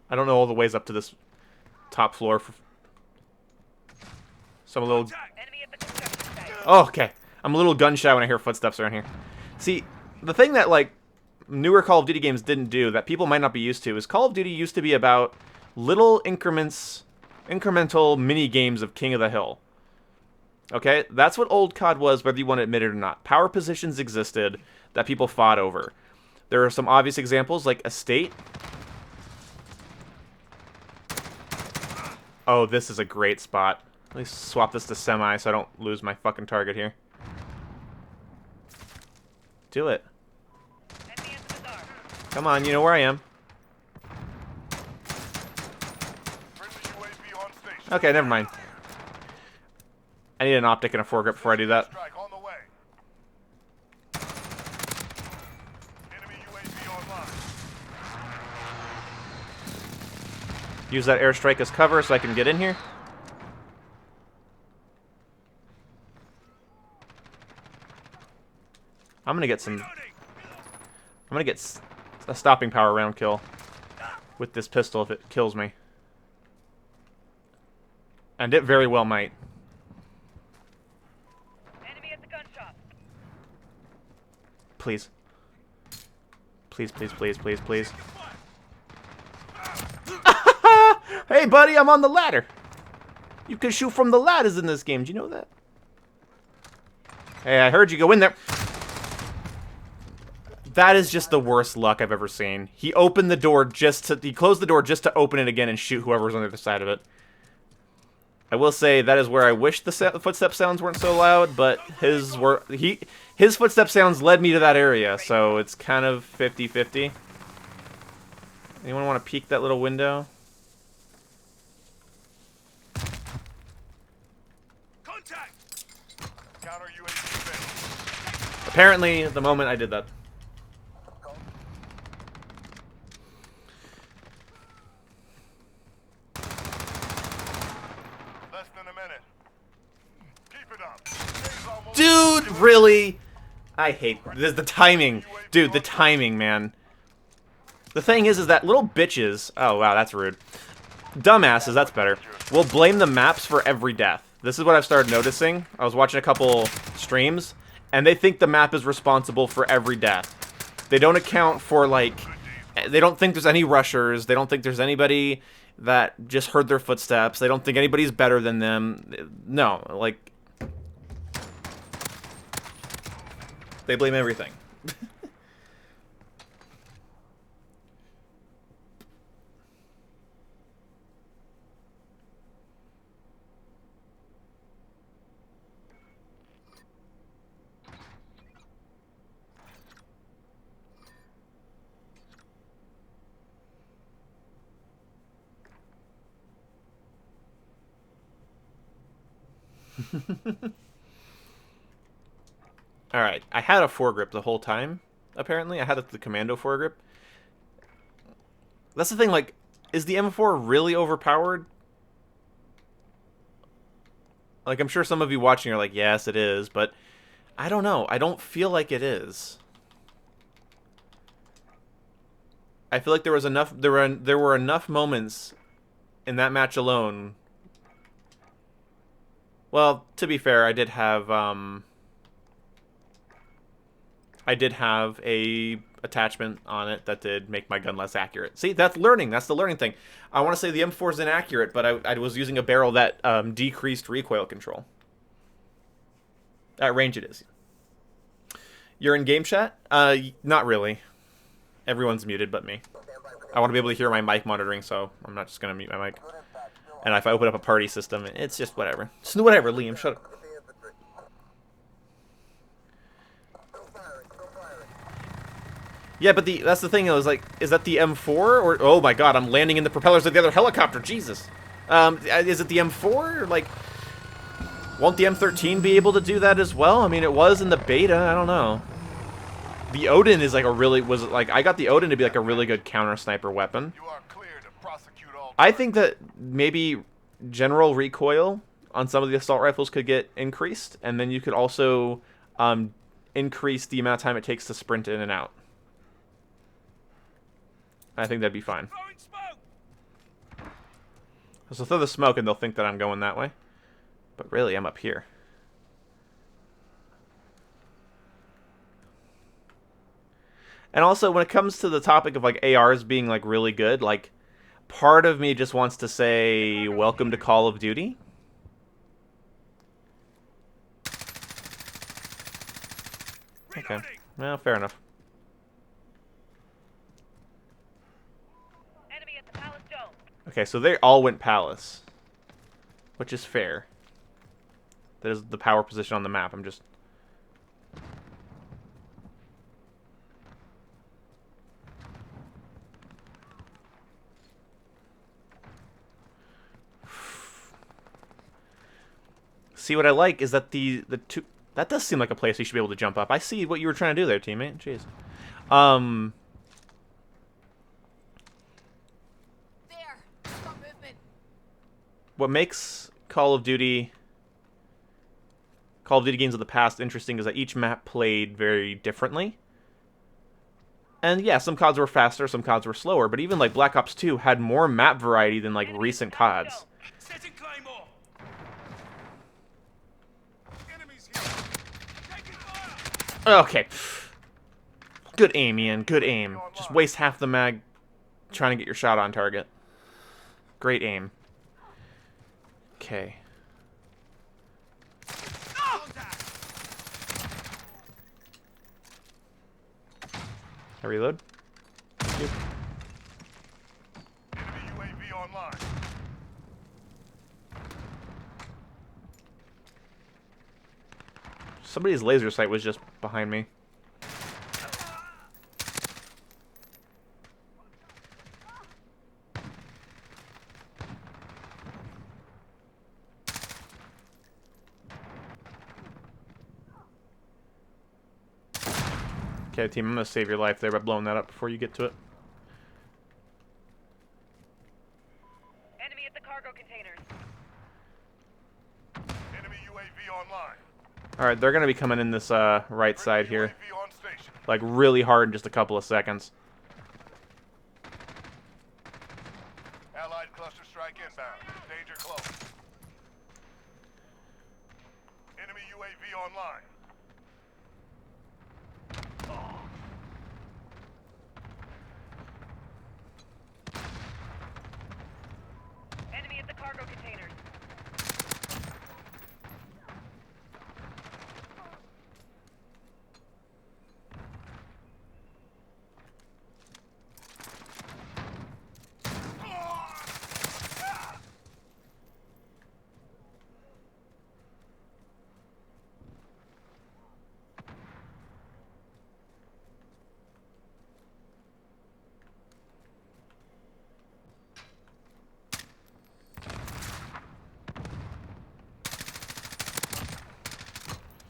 Speaker 1: I don't know all the ways up to this top floor. So I'm a little...
Speaker 2: Enemy at the construction site.
Speaker 1: Oh, okay. I'm a little gun shy when I hear footsteps around here. See, the thing that, like, newer Call of Duty games didn't do that people might not be used to is Call of Duty used to be about little incremental mini games of King of the Hill. Okay? That's what old COD was, whether you want to admit it or not. Power positions existed that people fought over. There are some obvious examples, like Estate. Oh, this is a great spot. Let me swap this to semi so I don't lose my fucking target here. Do it.
Speaker 2: Enemy at the bazaar.
Speaker 1: Come on, you know where I am.
Speaker 3: Friendly UAV on station.
Speaker 1: Okay, never mind. I need an optic and a foregrip before I do that.
Speaker 3: Strike on the way.
Speaker 1: Use that airstrike as cover so I can get in here. I'm gonna get a stopping power round kill with this pistol if it kills me. And it very well might.
Speaker 2: Enemy at the gun shop.
Speaker 1: Please. Please, please, please, please, please. Hey, buddy, I'm on the ladder. You can shoot from the ladders in this game. Do you know that? Hey, I heard you go in there. That is just the worst luck I've ever seen. He opened the door he closed the door just to open it again and shoot whoever was on the other side of it. I will say that is where I wish the footstep sounds weren't so loud, but his footstep sounds led me to that area, so it's kind of 50-50. Anyone want to peek that little window?
Speaker 3: Contact! Counter UAV ready.
Speaker 1: Apparently, the moment I did that.
Speaker 3: Less than a minute. Keep it up. Days almost
Speaker 1: Dude, really? I hate the timing. Dude, the timing, man. The thing is that little bitches... Oh, wow, that's rude. Dumbasses, that's better. Will blame the maps for every death. This is what I've started noticing. I was watching a couple streams, and they think the map is responsible for every death. They don't account for, like... They don't think there's any rushers. They don't think there's anybody that just heard their footsteps. They don't think anybody's better than them. No, like... They blame everything. Alright, I had a foregrip the whole time, apparently. I had the commando foregrip. That's the thing, like, is the M4 really overpowered? Like, I'm sure some of you watching are like, yes, it is, but I don't know. I don't feel like it is. I feel like there was enough, there were enough moments in that match alone. Well, to be fair, I did have a attachment on it that did make my gun less accurate. See, that's learning. That's the learning thing. I want to say the M4 is inaccurate, but I was using a barrel that decreased recoil control. At range it is. You're in game chat? Not really. Everyone's muted but me. I want to be able to hear my mic monitoring, so I'm not just going to mute my mic. And if I open up a party system, it's just whatever. It's whatever, Liam. Shut up. Yeah, but that's the thing. I was like, is that the M4 or? Oh my God, I'm landing in the propellers of the other helicopter. Jesus. Is it the M4? Or like, won't the M13 be able to do that as well? I mean, it was in the beta. I don't know. The Odin is like I got the Odin to be like a really good counter sniper weapon.
Speaker 3: You are clear to prosecute all.
Speaker 1: I think that maybe general recoil on some of the assault rifles could get increased, and then you could also increase the amount of time it takes to sprint in and out. I think that'd be fine. So throw the smoke and they'll think that I'm going that way. But really, I'm up here. And also, when it comes to the topic of like ARs being like really good, like part of me just wants to say, welcome to Call of Duty. Okay. Well, fair enough. Okay, so they all went Palace, which is fair. That is the power position on the map. I'm just... See, what I like is that the two... That does seem like a place you should be able to jump up. I see what you were trying to do there, teammate. Jeez.
Speaker 2: There. Stop moving.
Speaker 1: what makes Call of Duty games of the past interesting is that each map played very differently. And yeah, some CODs were faster, some CODs were slower, but even like Black Ops 2 had more map variety than like recent CODs.
Speaker 3: Setting Claymore. Enemies here. Taking fire.
Speaker 1: Okay. Good aim, Ian. Good aim. Just waste half the mag trying to get your shot on target. Great aim. Okay. I reload. Thank you.
Speaker 3: Enemy UAV online.
Speaker 1: Somebody's laser sight was just behind me. Okay, team, I'm gonna save your life there by blowing that up before you get to it.
Speaker 2: Enemy at the cargo containers.
Speaker 3: Enemy UAV online.
Speaker 1: Alright, they're gonna be coming in this right side here.
Speaker 3: UAV on station.
Speaker 1: Like really hard in just a couple of seconds.
Speaker 3: Allied cluster strike inbound. Danger close. Enemy UAV online.
Speaker 2: Enemy at the cargo containers.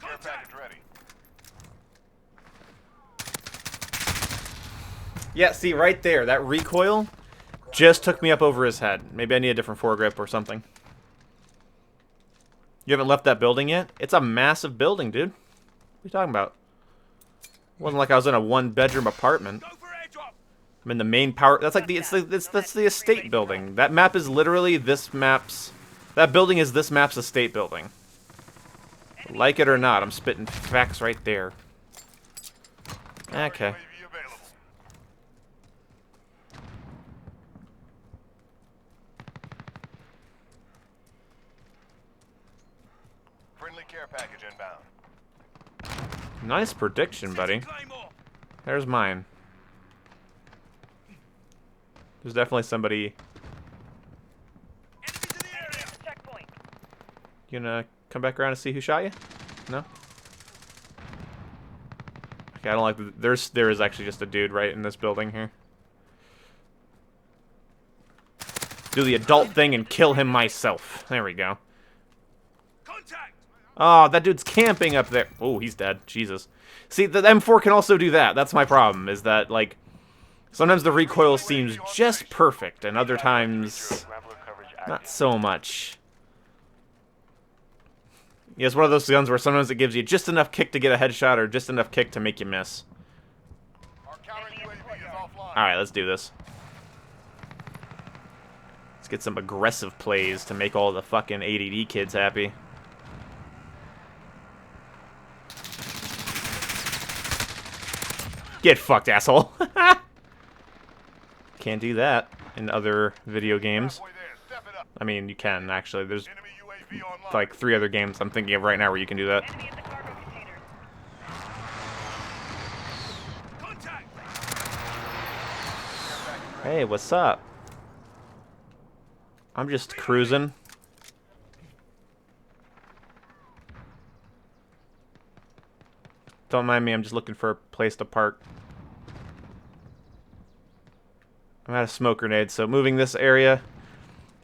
Speaker 3: Care package ready.
Speaker 1: Yeah, see, right there, that recoil just took me up over his head. Maybe I need a different foregrip or something. You haven't left that building yet? It's a massive building, dude. What are you talking about? It wasn't like I was in a one-bedroom apartment.
Speaker 3: Go for airdrop.
Speaker 1: I'm in the main power. That's like that's the estate building. That map is literally this map's. That building is this map's estate building. Like it or not, I'm spitting facts right there. Okay.
Speaker 3: UAV available. Friendly care package inbound.
Speaker 1: Nice prediction, buddy.
Speaker 3: Claymore.
Speaker 1: There's mine. There's definitely somebody.
Speaker 3: Enemies in the area.
Speaker 2: Checkpoint.
Speaker 1: You gonna come back around and see who shot you? No? Okay, I don't like there is actually just a dude right in this building here. Do the adult thing and kill him myself. There we go.
Speaker 3: Contact.
Speaker 1: Oh, that dude's camping up there. Oh, he's dead. Jesus. See, the M4 can also do that. That's my problem, is that, like, sometimes the recoil seems just perfect, and other times, not so much. Yeah, it's one of those guns where sometimes it gives you just enough kick to get a headshot, or just enough kick to make you miss.
Speaker 3: Our counter UAV is offline.
Speaker 1: Alright, let's do this. Let's get some aggressive plays to make all the fucking ADD kids happy. Get fucked, asshole. Can't do that in other video games.
Speaker 3: Halfway there. Step it up.
Speaker 1: I mean, you can, actually. There's
Speaker 3: Enemy UAV online.
Speaker 1: like 3 other games I'm thinking of right now where you can do that.
Speaker 2: Enemy at the cargo containers.
Speaker 3: Contact.
Speaker 1: Hey, what's up? I'm just cruising. Don't mind me, I'm just looking for a place to park. I'm out of smoke grenades, so moving this area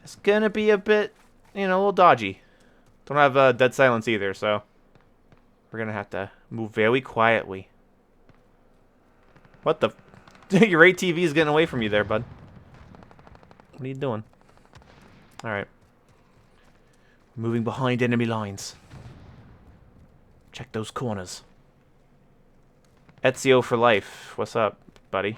Speaker 1: is gonna be a bit, you know, a little dodgy. Don't have dead silence either, so we're gonna have to move very quietly. What the? Your ATV is getting away from you there, bud. What are you doing? Alright. Moving behind enemy lines. Check those corners. Ezio for life. What's up, buddy?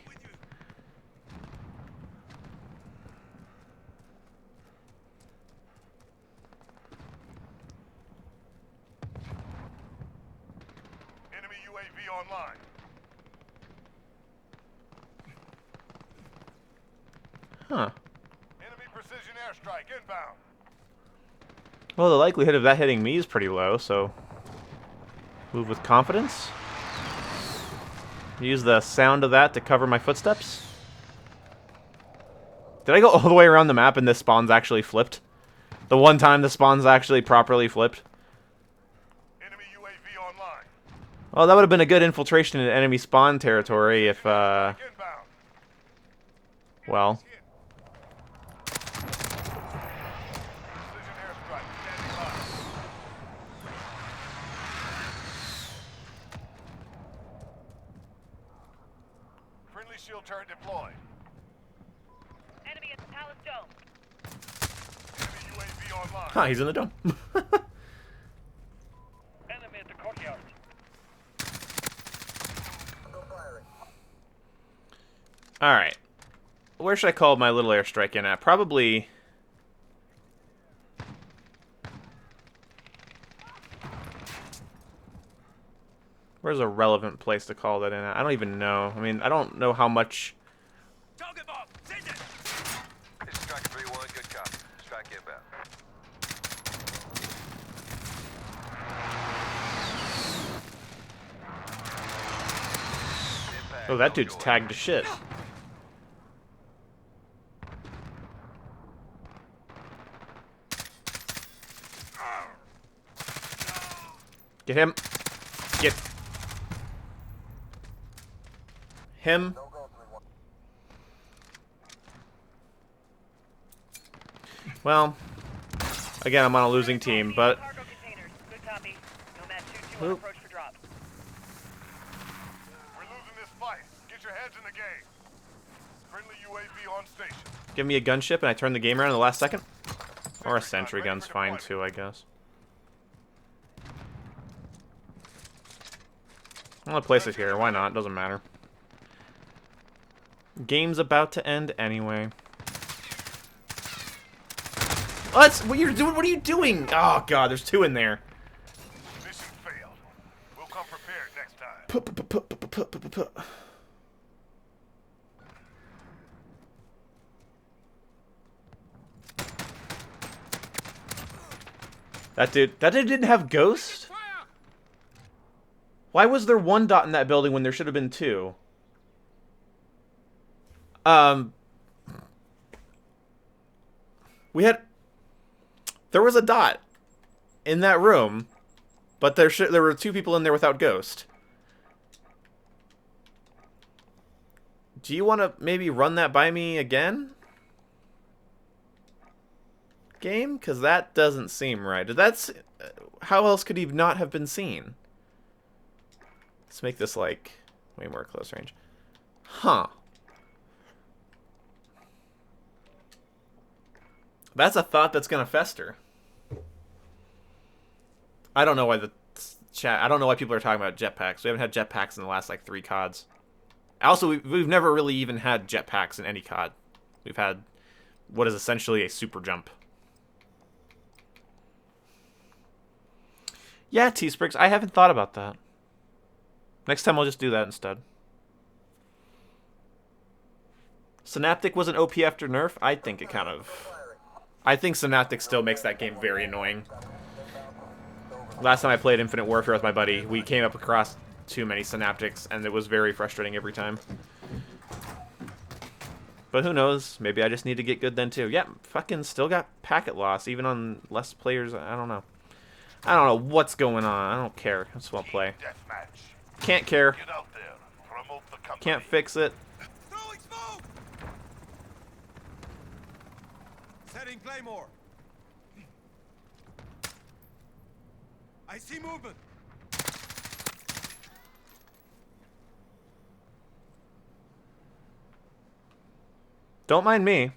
Speaker 3: Enemy UAV online.
Speaker 1: Huh.
Speaker 3: Enemy precision airstrike inbound.
Speaker 1: Well, the likelihood of that hitting me is pretty low, so... Move with confidence. Use the sound of that to cover my footsteps. Did I go all the way around the map and this spawn's actually flipped? The one time the spawn's actually properly flipped?
Speaker 3: Enemy UAV online.
Speaker 1: Well, that would have been a good infiltration in enemy spawn territory if,
Speaker 3: Inbound.
Speaker 1: well...
Speaker 3: Precision airstrike standing by. Friendly shield turret deployed.
Speaker 2: Enemy at the Palace Dome.
Speaker 3: Enemy UAV online.
Speaker 1: Huh, he's in the dome.
Speaker 3: Enemy at the courtyard.
Speaker 1: Alright. Where should I call my little airstrike in at? Probably... Where's a relevant place to call that in at? I don't even know. I mean, I don't know how much...
Speaker 3: Target bomb. Send it.
Speaker 4: This is Striker 3-1, good copy. Strike inbound. Impact
Speaker 1: Oh, that
Speaker 4: on
Speaker 1: dude's
Speaker 4: your
Speaker 1: tagged to shit. Get him. Get him. Well, again, I'm on a losing team, but
Speaker 2: Cargo containers. Good copy. Nomad 2-2 on
Speaker 1: Oop.
Speaker 2: approach for drop.
Speaker 3: We're losing this fight. Get your heads in the game. Friendly UAV on station.
Speaker 1: give me a gunship and I turn the game around in the last second. Or a sentry gun's fine too, I guess. I'm gonna place it here. Why not? Doesn't matter. Game's about to end anyway. What you're doing? What are you doing? Oh god, there's two in there.
Speaker 3: Mission failed. We'll come prepared next time.
Speaker 1: That dude didn't have ghost? Why was there one dot in that building when there should have been two? There was a dot in that room, but there were two people in there without ghost. Do you want to maybe run that by me again? Game? Because that doesn't seem right. That's... How else could he not have been seen? Let's make this, like, way more close range. Huh. That's a thought that's gonna fester. I don't know why the chat... I don't know why people are talking about jetpacks. We haven't had jetpacks in the last, like, 3 CODs. Also, we've never really even had jetpacks in any COD. We've had what is essentially a super jump. Yeah, T-Spriggs, I haven't thought about that. Next time I'll just do that instead. Synaptic was an OP after nerf? I think it kind of... I think Synaptic still makes that game very annoying. Last time I played Infinite Warfare with my buddy, we came up across too many Synaptics, and it was very frustrating every time. But who knows? Maybe I just need to get good then too. Yeah, fucking still got packet loss, even on less players. I don't know. I don't know what's going on. I don't care. I just want to play.
Speaker 3: Deathmatch.
Speaker 1: Can't care.
Speaker 3: Get out there. Promote the company.
Speaker 1: Can't fix it.
Speaker 3: Throwing smoke. Setting Claymore. I see movement.
Speaker 1: Don't mind me.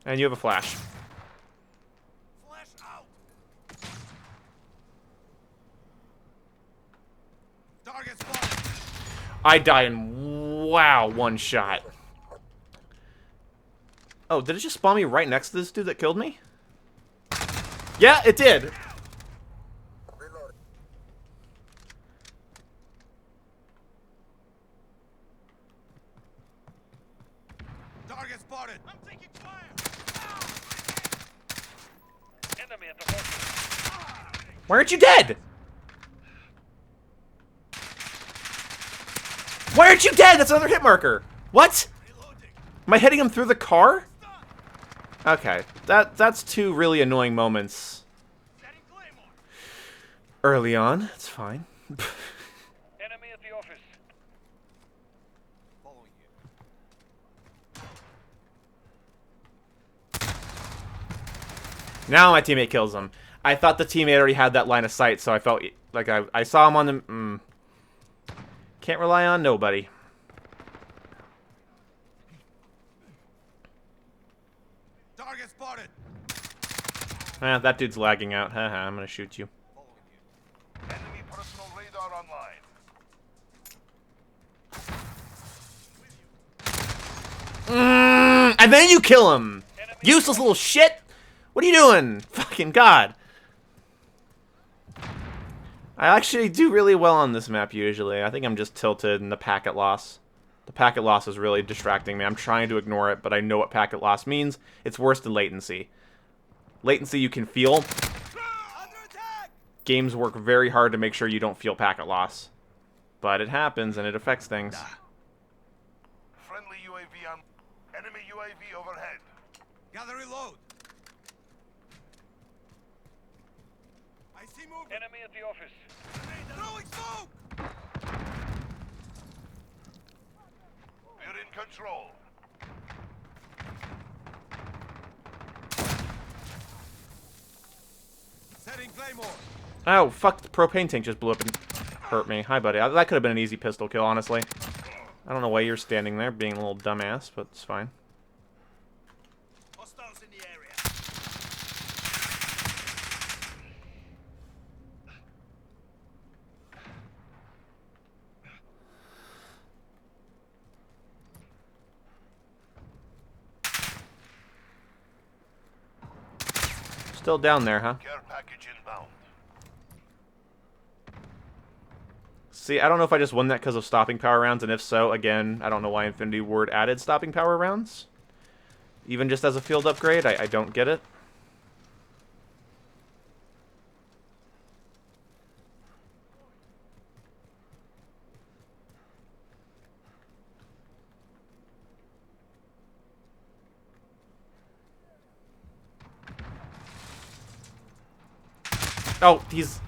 Speaker 1: And you have a flash.
Speaker 3: Flash
Speaker 1: I die in, wow, one shot. Oh, did it just spawn me right next to this dude that killed me? Yeah, it did.
Speaker 3: Target spotted. I'm taking fire.
Speaker 4: Enemy at the fortress.
Speaker 1: Why aren't you dead? Why aren't you dead? That's another hit marker. What? Am I hitting him through the car? Okay, that's two really annoying moments early on. It's fine.
Speaker 4: Enemy at the office.
Speaker 3: Following you.
Speaker 1: Now my teammate kills him. I thought the teammate already had that line of sight, so I felt like I saw him on the... Can't rely on nobody.
Speaker 3: Target spotted.
Speaker 1: That dude's lagging out. Haha, I'm gonna shoot you.
Speaker 3: Enemy personal radar online.
Speaker 1: And then you kill him! Useless little shit! What are you doing? Fucking God. I actually do really well on this map usually. I think I'm just tilted in the packet loss. The packet loss is really distracting me. I'm trying to ignore it, but I know what packet loss means. It's worse than latency. Latency you can feel.
Speaker 3: Under attack.
Speaker 1: Games work very hard to make sure you don't feel packet loss. But it happens and it affects things.
Speaker 3: Friendly UAV on. Enemy UAV overhead. Gather reload. I see movement.
Speaker 4: Enemy at the office.
Speaker 3: Throwing smoke. We're in control. Setting Claymore.
Speaker 1: Oh, fuck, the propane tank just blew up and hurt me. Hi, buddy. That could have been an easy pistol kill, honestly. I don't know why you're standing there being a little dumbass, but it's fine.
Speaker 3: Hostiles in the area.
Speaker 1: Still down there, huh?
Speaker 3: Care package inbound.
Speaker 1: See, I don't know if I just won that because of stopping power rounds, and if so, again, I don't know why Infinity Ward added stopping power rounds. Even just as a field upgrade, I don't get it. Oh, he's...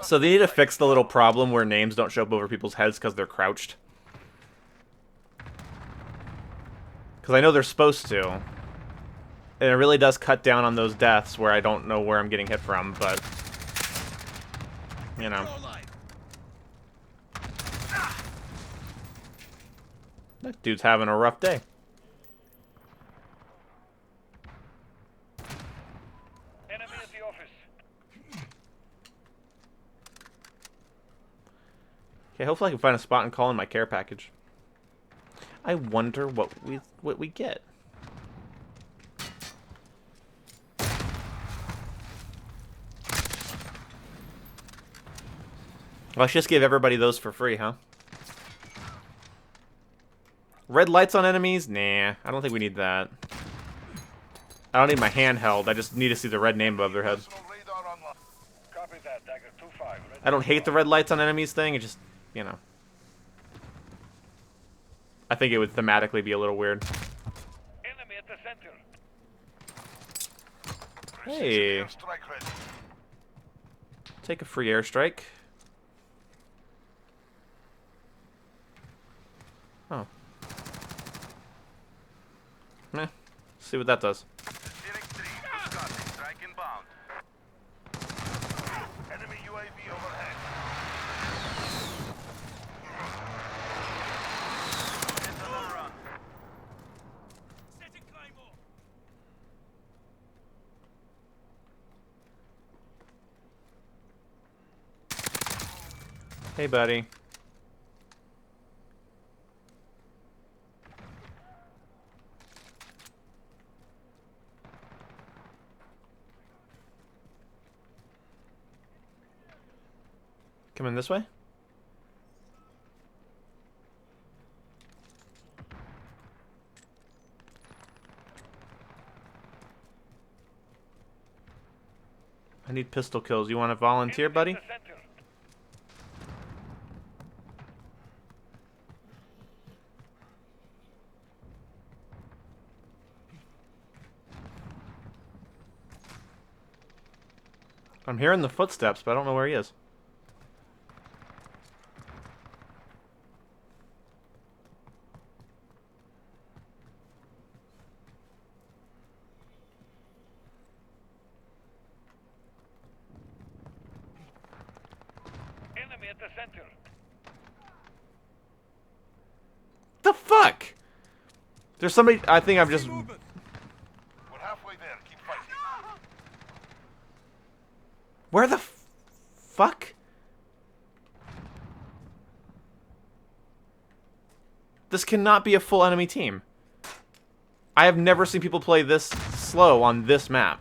Speaker 1: So they need to fix the little problem where names don't show up over people's heads because they're crouched. Because I know they're supposed to. And it really does cut down on those deaths where I don't know where I'm getting hit from, but... You know. That dude's having a rough day.
Speaker 4: Enemy at the office.
Speaker 1: Okay, hopefully I can find a spot and call in my care package. I wonder what we get. Let's just give everybody those for free, huh? Red lights on enemies? Nah, I don't think we need that. I don't need my handheld. I just need to see the red name above their head.
Speaker 3: Personal radar online.
Speaker 4: Copy that, Dagger 2-5.
Speaker 1: I don't hate the red lights on enemies thing. It just, you know. I think it would thematically be a little weird.
Speaker 4: Enemy at the center.
Speaker 1: Hey,
Speaker 3: Strike ready.
Speaker 1: take a free airstrike. Oh. Meh. See what that does.
Speaker 4: Phoenix 3, Wisconsin, strike inbound.
Speaker 3: Enemy UAV overhead.
Speaker 4: It's on the run.
Speaker 3: Setting Claymore.
Speaker 1: Hey, buddy. Coming this way? I need pistol kills. You want to volunteer, buddy? I'm hearing the footsteps, but I don't know where he is.
Speaker 5: Enemy at the center.
Speaker 1: The fuck? There's somebody. I think I've just.
Speaker 3: We're halfway there. Keep fighting.
Speaker 1: Where the fuck? This cannot be a full enemy team. I have never seen people play this slow on this map.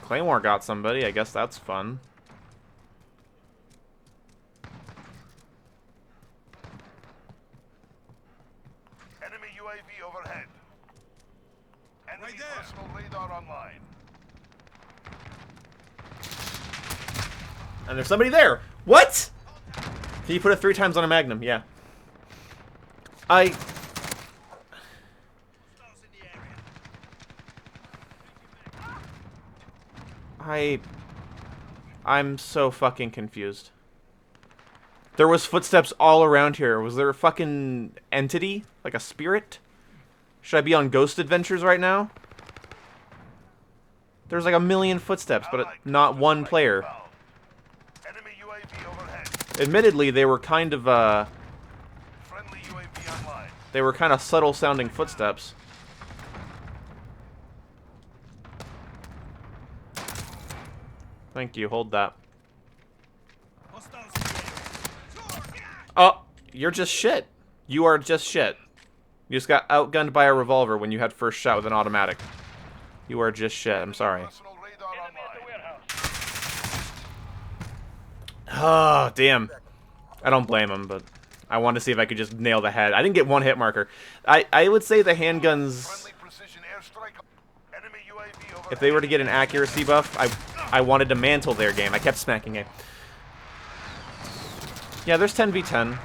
Speaker 1: Claymore got somebody. I guess that's fun.
Speaker 3: Enemy UAV overhead. Enemy
Speaker 6: Right there.
Speaker 3: personal radar online.
Speaker 1: And there's somebody there. What? Can you put it 3 times on a Magnum? Yeah. I'm so fucking confused. There was footsteps all around here. Was there a fucking entity? Like a spirit? Should I be on Ghost Adventures right now? There's like a million footsteps, but not one player.
Speaker 3: Enemy UAV overhead.
Speaker 1: Admittedly, they were kind of,
Speaker 3: Friendly UAV online.
Speaker 1: they were kind of subtle sounding footsteps. Thank you, hold that. Oh, you're just shit. You are just shit. You just got outgunned by a revolver when you had first shot with an automatic. You are just shit, I'm sorry.
Speaker 3: Personal radar
Speaker 5: Enemy at the
Speaker 3: online.
Speaker 5: warehouse.
Speaker 1: Oh, damn. I don't blame him, but I wanted to see if I could just nail the head. I didn't get one hit marker. I would say the handguns,
Speaker 3: Friendly precision airstrike. Enemy UAV overhead.
Speaker 1: if they were to get an accuracy buff, I wanted to mantle their game. I kept smacking it. Yeah, there's 10v10.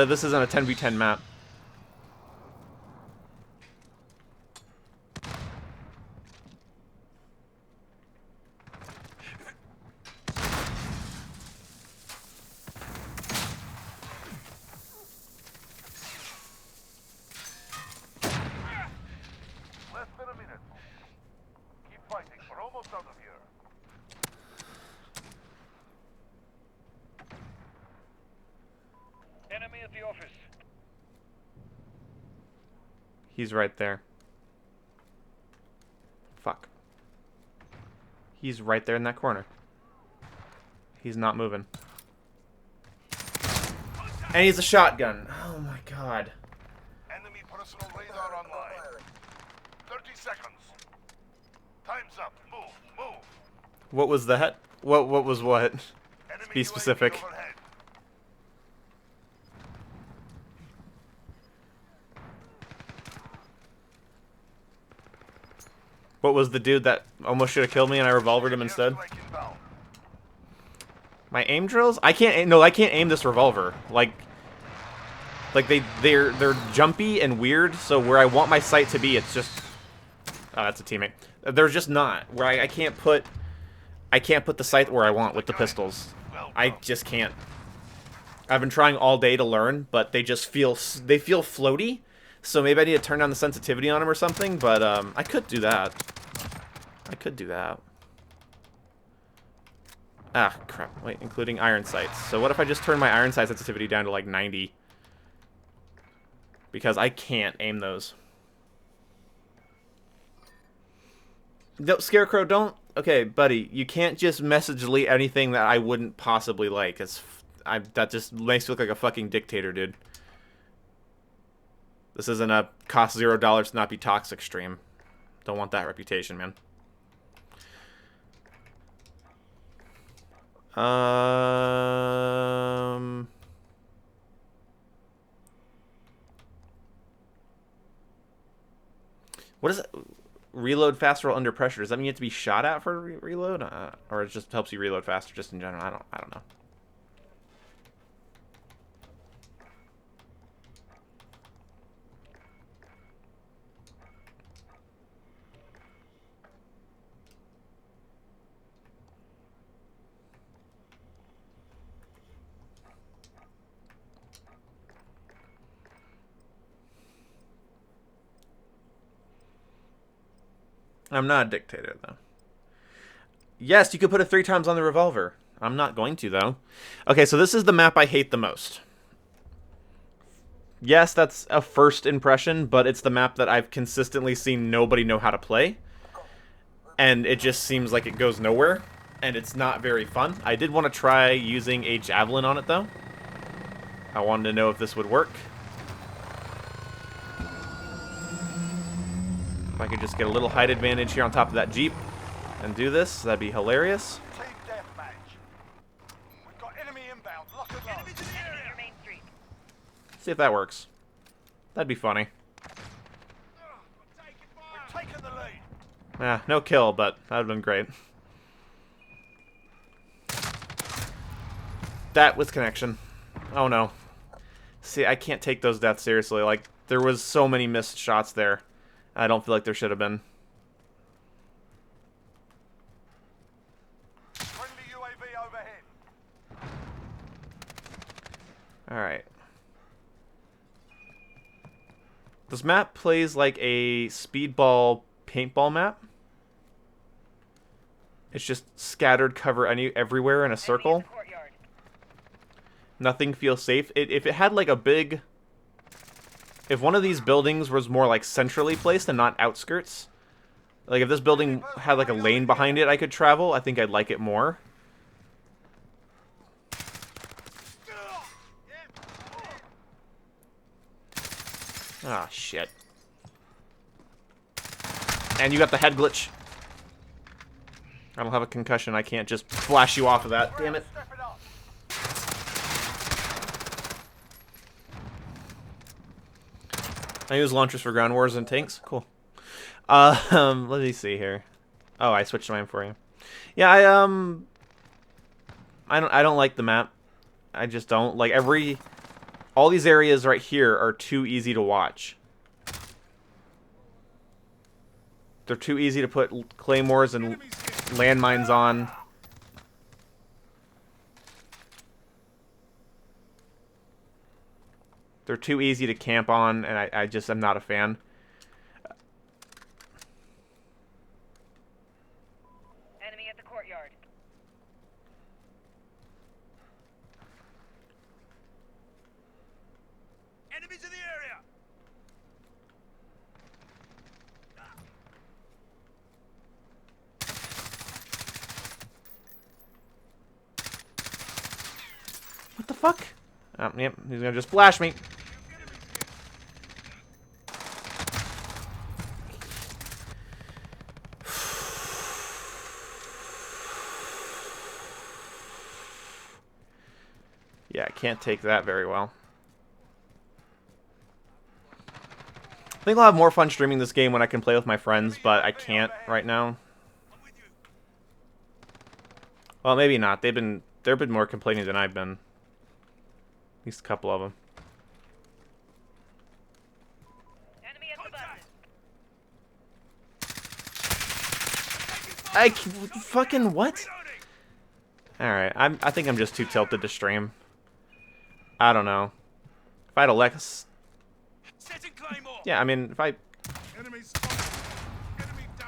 Speaker 1: This isn't a 10v10 map.
Speaker 3: Less than a minute. Keep fighting. We're almost out of here.
Speaker 5: Enemy at the office.
Speaker 1: He's right there. Fuck. He's right there in that corner. He's not moving. And he's a shotgun. Oh my god.
Speaker 3: Enemy personal radar online. 30 seconds. Time's up. Move. Move.
Speaker 1: What was that? What was what?
Speaker 3: Enemy
Speaker 1: Be
Speaker 3: UAV
Speaker 1: specific.
Speaker 3: overhead.
Speaker 1: What was the dude that almost should have killed me and I revolvered him instead?
Speaker 3: Airstrike inbound.
Speaker 1: My aim drills? I can't. No, I can't aim this revolver. Like they're jumpy and weird. So where I want my sight to be, it's just. Oh, that's a teammate. They're just not where I can't put. I can't put the sight where I want with the pistols. I just can't. I've been trying all day to learn, but they just feel floaty. So maybe I need to turn down the sensitivity on them or something. But I could do that. I could do that. Ah, crap. Wait, including iron sights. So what if I just turn my iron sight sensitivity down to like 90? Because I can't aim those. No, Scarecrow, don't Okay, buddy, you can't just message delete anything that I wouldn't possibly like. That just makes me look like a fucking dictator, dude. This isn't a cost $0 to not be toxic stream. Don't want that reputation, man. What is it? Reload faster while under pressure. Does that mean you have to be shot at for reload, or it just helps you reload faster, just in general? I don't know. I'm not a dictator, though. Yes, you could put it 3 times on the revolver. I'm not going to, though. Okay, so this is the map I hate the most. Yes, that's a first impression, but it's the map that I've consistently seen nobody know how to play. And it just seems like it goes nowhere, and it's not very fun. I did want to try using a javelin on it, though. I wanted to know if this would work. If I could just get a little height advantage here on top of that Jeep and do this, that'd be hilarious.
Speaker 3: Team deathmatch. We've got enemy inbound. Lock and load.
Speaker 2: Your main street.
Speaker 1: See if that works. That'd be funny.
Speaker 3: We've taken the lead.
Speaker 1: No kill, but that would've been great. That with connection. Oh no. See, I can't take those deaths seriously. Like, there was so many missed shots there. I don't feel like there should have been.
Speaker 3: Friendly UAV overhead.
Speaker 1: Alright. This map plays like a speedball paintball map. It's just scattered cover everywhere in a circle.
Speaker 2: Enemy in the courtyard.
Speaker 1: Nothing feels safe. If it had like a big... If one of these buildings was more like centrally placed and not outskirts, like if this building had like a lane behind it I could travel, I think I'd like it more. Ah, shit. And you got the head glitch. I don't have a concussion. I can't just flash you off of that. Damn it.
Speaker 3: Step it up.
Speaker 1: I use launchers for ground wars and tanks. Cool. Let me see here. Oh, I switched mine for you. Yeah, I don't like the map. I just don't like all these areas right here are too easy to watch. They're too easy to put claymores and landmines on. They're too easy to camp on, and I just am not a fan.
Speaker 2: Enemy at the courtyard.
Speaker 3: Enemies in the area.
Speaker 1: What the fuck? Oh, yep, he's gonna just flash me. Yeah, I can't take that very well. I think I'll have more fun streaming this game when I can play with my friends, but I can't right now. Well, maybe not. They've been more complaining than I've been. At least a couple of them.
Speaker 2: Enemy at the buses.
Speaker 1: Fucking what? Alright, I think I'm just too tilted to stream. I don't know. If I had a Lex... Yeah, I mean, if I...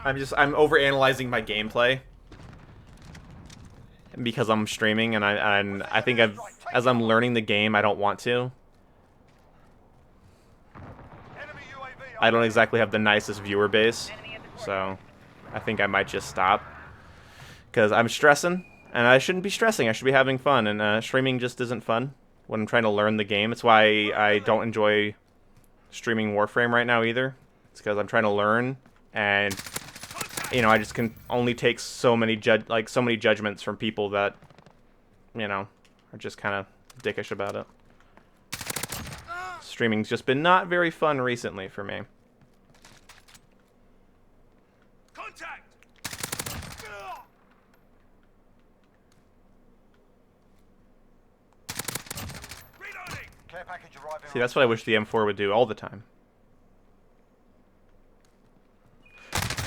Speaker 1: I'm overanalyzing my gameplay. Because I'm streaming, and I think as I'm learning the game, I don't want to. I don't exactly have the nicest viewer base, so I think I might just stop. Because I'm stressing, and I shouldn't be stressing. I should be having fun, and streaming just isn't fun when I'm trying to learn the game. It's why I don't enjoy streaming Warframe right now either. It's because I'm trying to learn, and you know, I just can only take so many judgments from people that, you know, are just kind of dickish about it. Streaming's just been not very fun recently for me.
Speaker 3: Contact! Reloading!
Speaker 4: Care package arriving.
Speaker 1: See, that's what I wish the M4 would do all the time.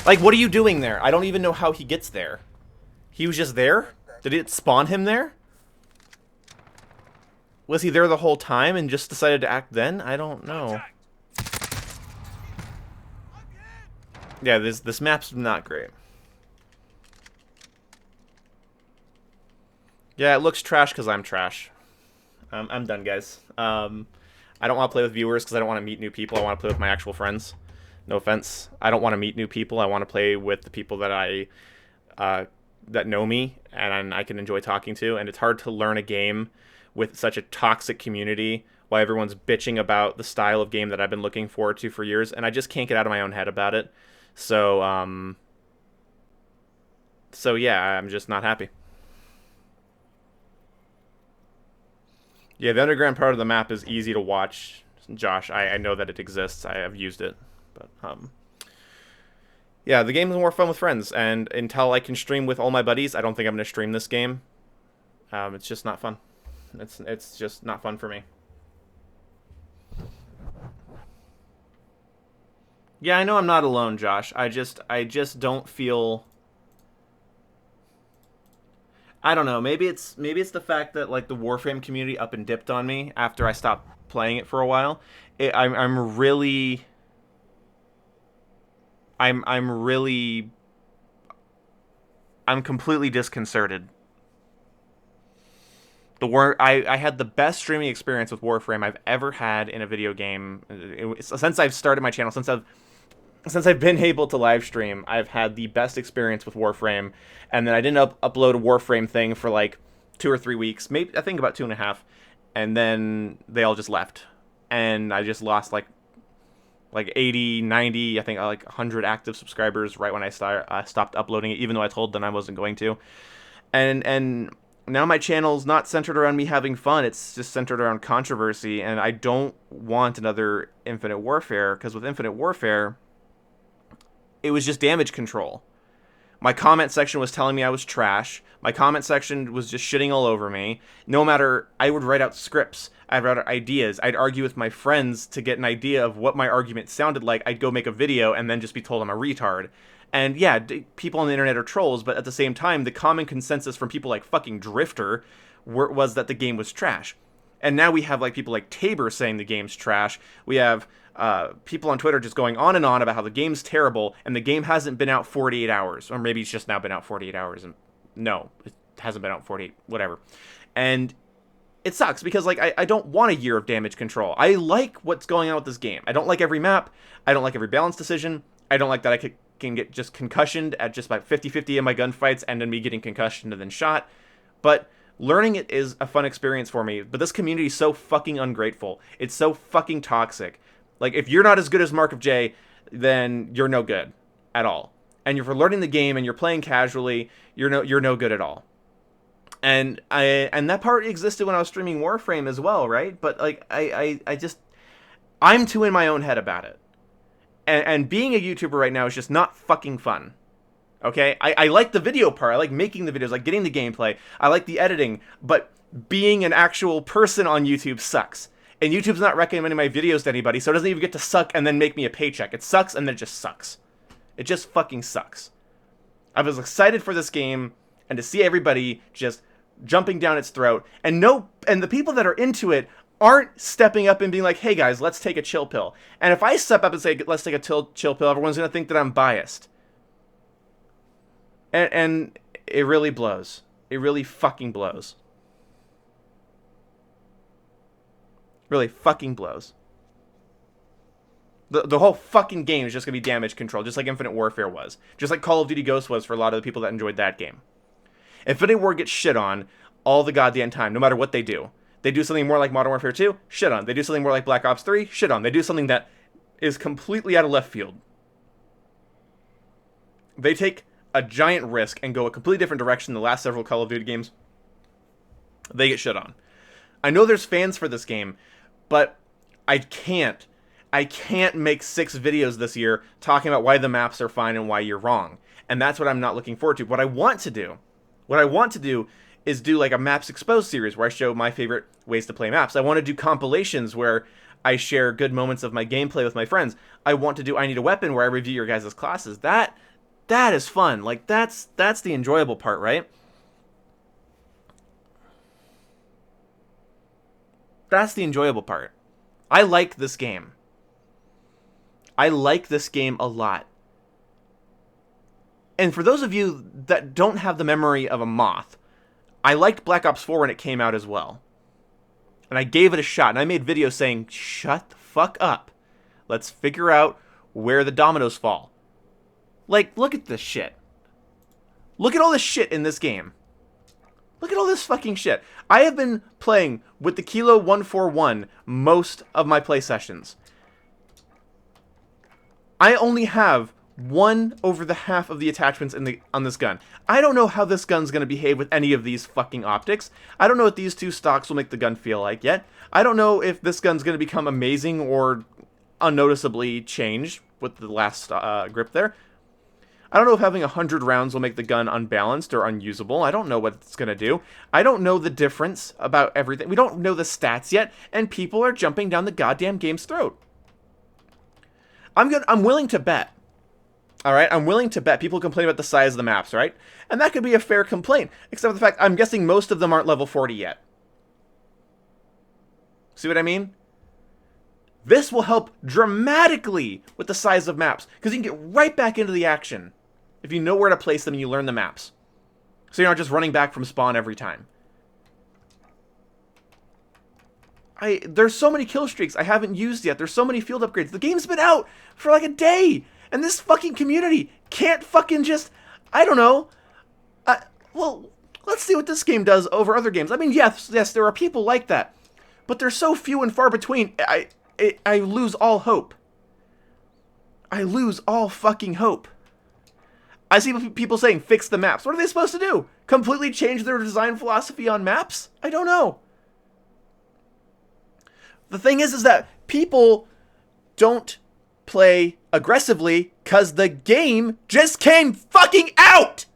Speaker 1: Like, what are you doing there? I don't even know how he gets there. He was just there? Did it spawn him there? Was he there the whole time and just decided to act then? I don't know. Yeah, this map's not great. Yeah, it looks trash because I'm trash. I'm done, guys. I don't want to play with viewers because I don't want to meet new people. I want to play with my actual friends. No offense. I don't want to meet new people. I want to play with the people that that know me and I can enjoy talking to. And it's hard to learn a game with such a toxic community while everyone's bitching about the style of game that I've been looking forward to for years. And I just can't get out of my own head about it. So, yeah, I'm just not happy. Yeah, the underground part of the map is easy to watch, Josh. I know that it exists. I have used it. But, yeah, the game is more fun with friends. And until I can stream with all my buddies, I don't think I'm going to stream this game. It's just not fun. It's just not fun for me. Yeah, I know I'm not alone, Josh. I just don't feel... I don't know. Maybe it's the fact that like the Warframe community up and dipped on me after I stopped playing it for a while. I'm completely disconcerted. I had the best streaming experience with Warframe I've ever had in a video game. Since I've started my channel, since I've been able to live stream, I've had the best experience with Warframe. And then I didn't upload a Warframe thing for like 2 or 3 weeks, maybe I think about 2.5, and then they all just left, and I just lost like 80, 90, I think like 100 active subscribers right when I stopped uploading it, even though I told them I wasn't going to. And now my channel's not centered around me having fun, it's just centered around controversy, and I don't want another Infinite Warfare, because with Infinite Warfare, it was just damage control. My comment section was telling me I was trash. My comment section was just shitting all over me. No matter, I would write out scripts. I'd write out ideas. I'd argue with my friends to get an idea of what my argument sounded like. I'd go make a video and then just be told I'm a retard. And yeah, people on the internet are trolls, but at the same time, the common consensus from people like fucking Drifter was that the game was trash. And now we have like people like Tabor saying the game's trash. We have people on Twitter just going on and on about how the game's terrible, and the game hasn't been out 48 hours. Or maybe it's just now been out 48 hours. And no, it hasn't been out 48, whatever. And it sucks, because like I don't want a year of damage control. I like what's going on with this game. I don't like every map. I don't like every balance decision. I don't like that I can get just concussioned at just about 50-50 in my gunfights, and then me getting concussioned and then shot. But learning it is a fun experience for me. But this community is so fucking ungrateful. It's so fucking toxic. Like, if you're not as good as Mark of J, then you're no good at all. And if you're learning the game and you're playing casually, you're no good at all. And that part existed when I was streaming Warframe as well, right? But like I'm too in my own head about it. And being a YouTuber right now is just not fucking fun. Okay? I like the video part. I like making the videos, like getting the gameplay. I like the editing, but being an actual person on YouTube sucks. And YouTube's not recommending my videos to anybody, so it doesn't even get to suck and then make me a paycheck. It sucks, and then it just sucks. It just fucking sucks. I was excited for this game, and to see everybody just jumping down its throat, and the people that are into it aren't stepping up and being like, hey guys, let's take a chill pill. And if I step up and say, let's take a chill pill, everyone's going to think that I'm biased. And it really blows. It really fucking blows. Really fucking blows. The whole fucking game is just going to be damage control, just like Infinite Warfare was. Just like Call of Duty Ghosts was for a lot of the people that enjoyed that game. Infinity War gets shit on all the goddamn time, no matter what they do. They do something more like Modern Warfare 2, shit on. They do something more like Black Ops 3, shit on. They do something that is completely out of left field. They take a giant risk and go a completely different direction the last several Call of Duty games. They get shit on. I know there's fans for this game, but I can't make 6 videos this year talking about why the maps are fine and why you're wrong. And that's what I'm not looking forward to. What I want to do is do like a Maps Exposed series where I show my favorite ways to play maps. I want to do compilations where I share good moments of my gameplay with my friends. I want to do I Need a Weapon where I review your guys' classes. That is fun. Like that's the enjoyable part, right? That's the enjoyable part. I like this game. I like this game a lot. And for those of you that don't have the memory of a moth, I liked Black Ops 4 when it came out as well. And I gave it a shot, and I made videos saying, shut the fuck up. Let's figure out where the dominoes fall. Like, look at this shit. Look at all this shit in this game. Look at all this fucking shit. I have been playing with the Kilo 141 most of my play sessions. I only have 1/2 of the attachments on this gun. I don't know how this gun's going to behave with any of these fucking optics. I don't know what these 2 stocks will make the gun feel like yet. I don't know if this gun's going to become amazing or unnoticeably change with the last grip there. I don't know if having 100 rounds will make the gun unbalanced or unusable. I don't know what it's going to do. I don't know the difference about everything. We don't know the stats yet, and people are jumping down the goddamn game's throat. I'm willing to bet. All right, I'm willing to bet people complain about the size of the maps, right? And that could be a fair complaint, except for the fact I'm guessing most of them aren't level 40 yet. See what I mean? This will help dramatically with the size of maps, because you can get right back into the action if you know where to place them and you learn the maps. So you're not just running back from spawn every time. There's so many kill streaks I haven't used yet. There's so many field upgrades. The game's been out for like a day. And this fucking community can't fucking just, I don't know. Well, let's see what this game does over other games. I mean, yes, there are people like that. But they're so few and far between, I lose all hope. I lose all fucking hope. I see people saying, fix the maps. What are they supposed to do? Completely change their design philosophy on maps? I don't know. The thing is that people don't play aggressively because the game just came fucking out!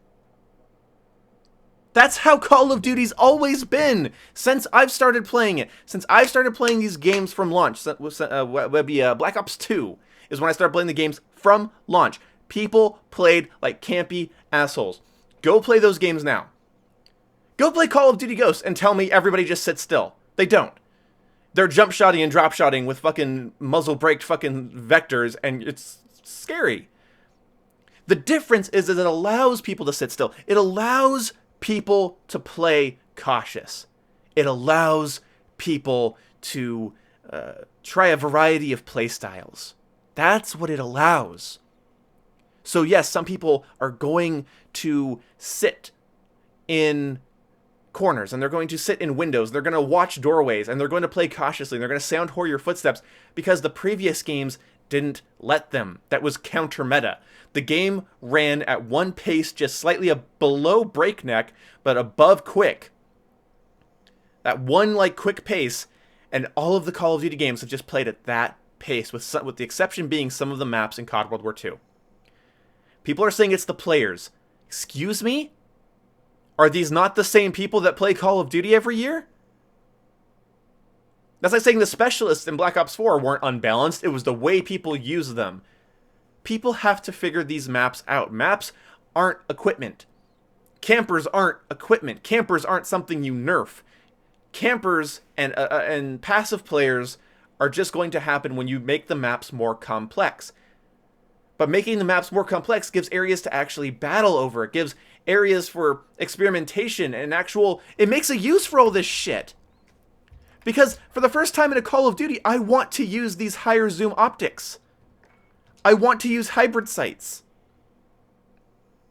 Speaker 1: That's how Call of Duty's always been since I've started playing it. Since I've started playing these games from launch. Black Ops 2 is when I started playing the games from launch. People played like campy assholes. Go play those games now. Go play Call of Duty Ghosts and tell me everybody just sits still. They don't. They're jump shotting and drop shotting with fucking muzzle braked fucking vectors, and it's scary. The difference is that it allows people to sit still. It allows people to play cautious. It allows people to try a variety of play styles. That's what it allows. So yes, some people are going to sit in corners, and they're going to sit in windows, they're going to watch doorways, and they're going to play cautiously, and they're going to sound whore your footsteps because the previous games didn't let them. That was counter meta. The game ran at one pace just slightly below breakneck, but above quick. That one like quick pace, and all of the Call of Duty games have just played at that pace, with the exception being some of the maps in COD World War II. People are saying it's the players. Excuse me? Are these not the same people that play Call of Duty every year? That's like saying the specialists in Black Ops 4 weren't unbalanced. It was the way people use them. People have to figure these maps out. Maps aren't equipment. Campers aren't equipment. Campers aren't something you nerf. Campers and passive players are just going to happen when you make the maps more complex. But making the maps more complex gives areas to actually battle over. It gives areas for experimentation and it makes a use for all this shit. Because for the first time in a Call of Duty, I want to use these higher zoom optics. I want to use hybrid sights.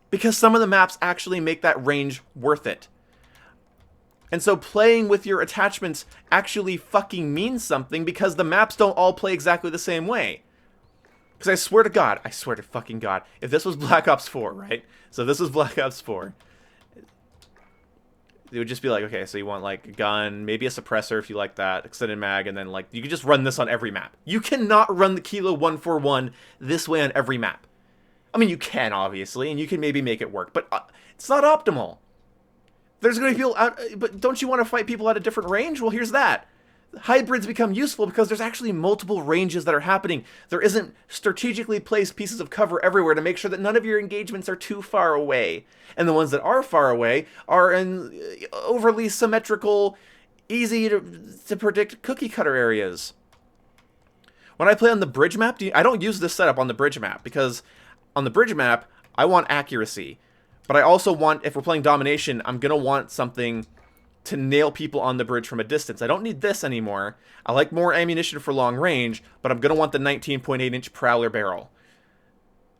Speaker 1: because some of the maps actually make that range worth it. And so playing with your attachments actually fucking means something, because the maps don't all play exactly the same way. Because I swear to fucking God, if this was Black Ops 4, right? So this was Black Ops 4. It would just be like, okay, so you want like a gun, maybe a suppressor if you like that, extended mag, and then like you can just run this on every map. You cannot run the Kilo 141 this way on every map. I mean, you can obviously, and you can maybe make it work, but it's not optimal. There's going to be people out, but don't you want to fight people at a different range? Well, here's that. Hybrids become useful because there's actually multiple ranges that are happening. There isn't strategically placed pieces of cover everywhere to make sure that none of your engagements are too far away. And the ones that are far away are in overly symmetrical, easy to predict cookie cutter areas. When I play on the bridge map, I don't use this setup on the bridge map, because on the bridge map, I want accuracy. But I also want, if we're playing domination, I'm going to want something to nail people on the bridge from a distance. I don't need this anymore. I like more ammunition for long range, but I'm going to want the 19.8-inch Prowler barrel.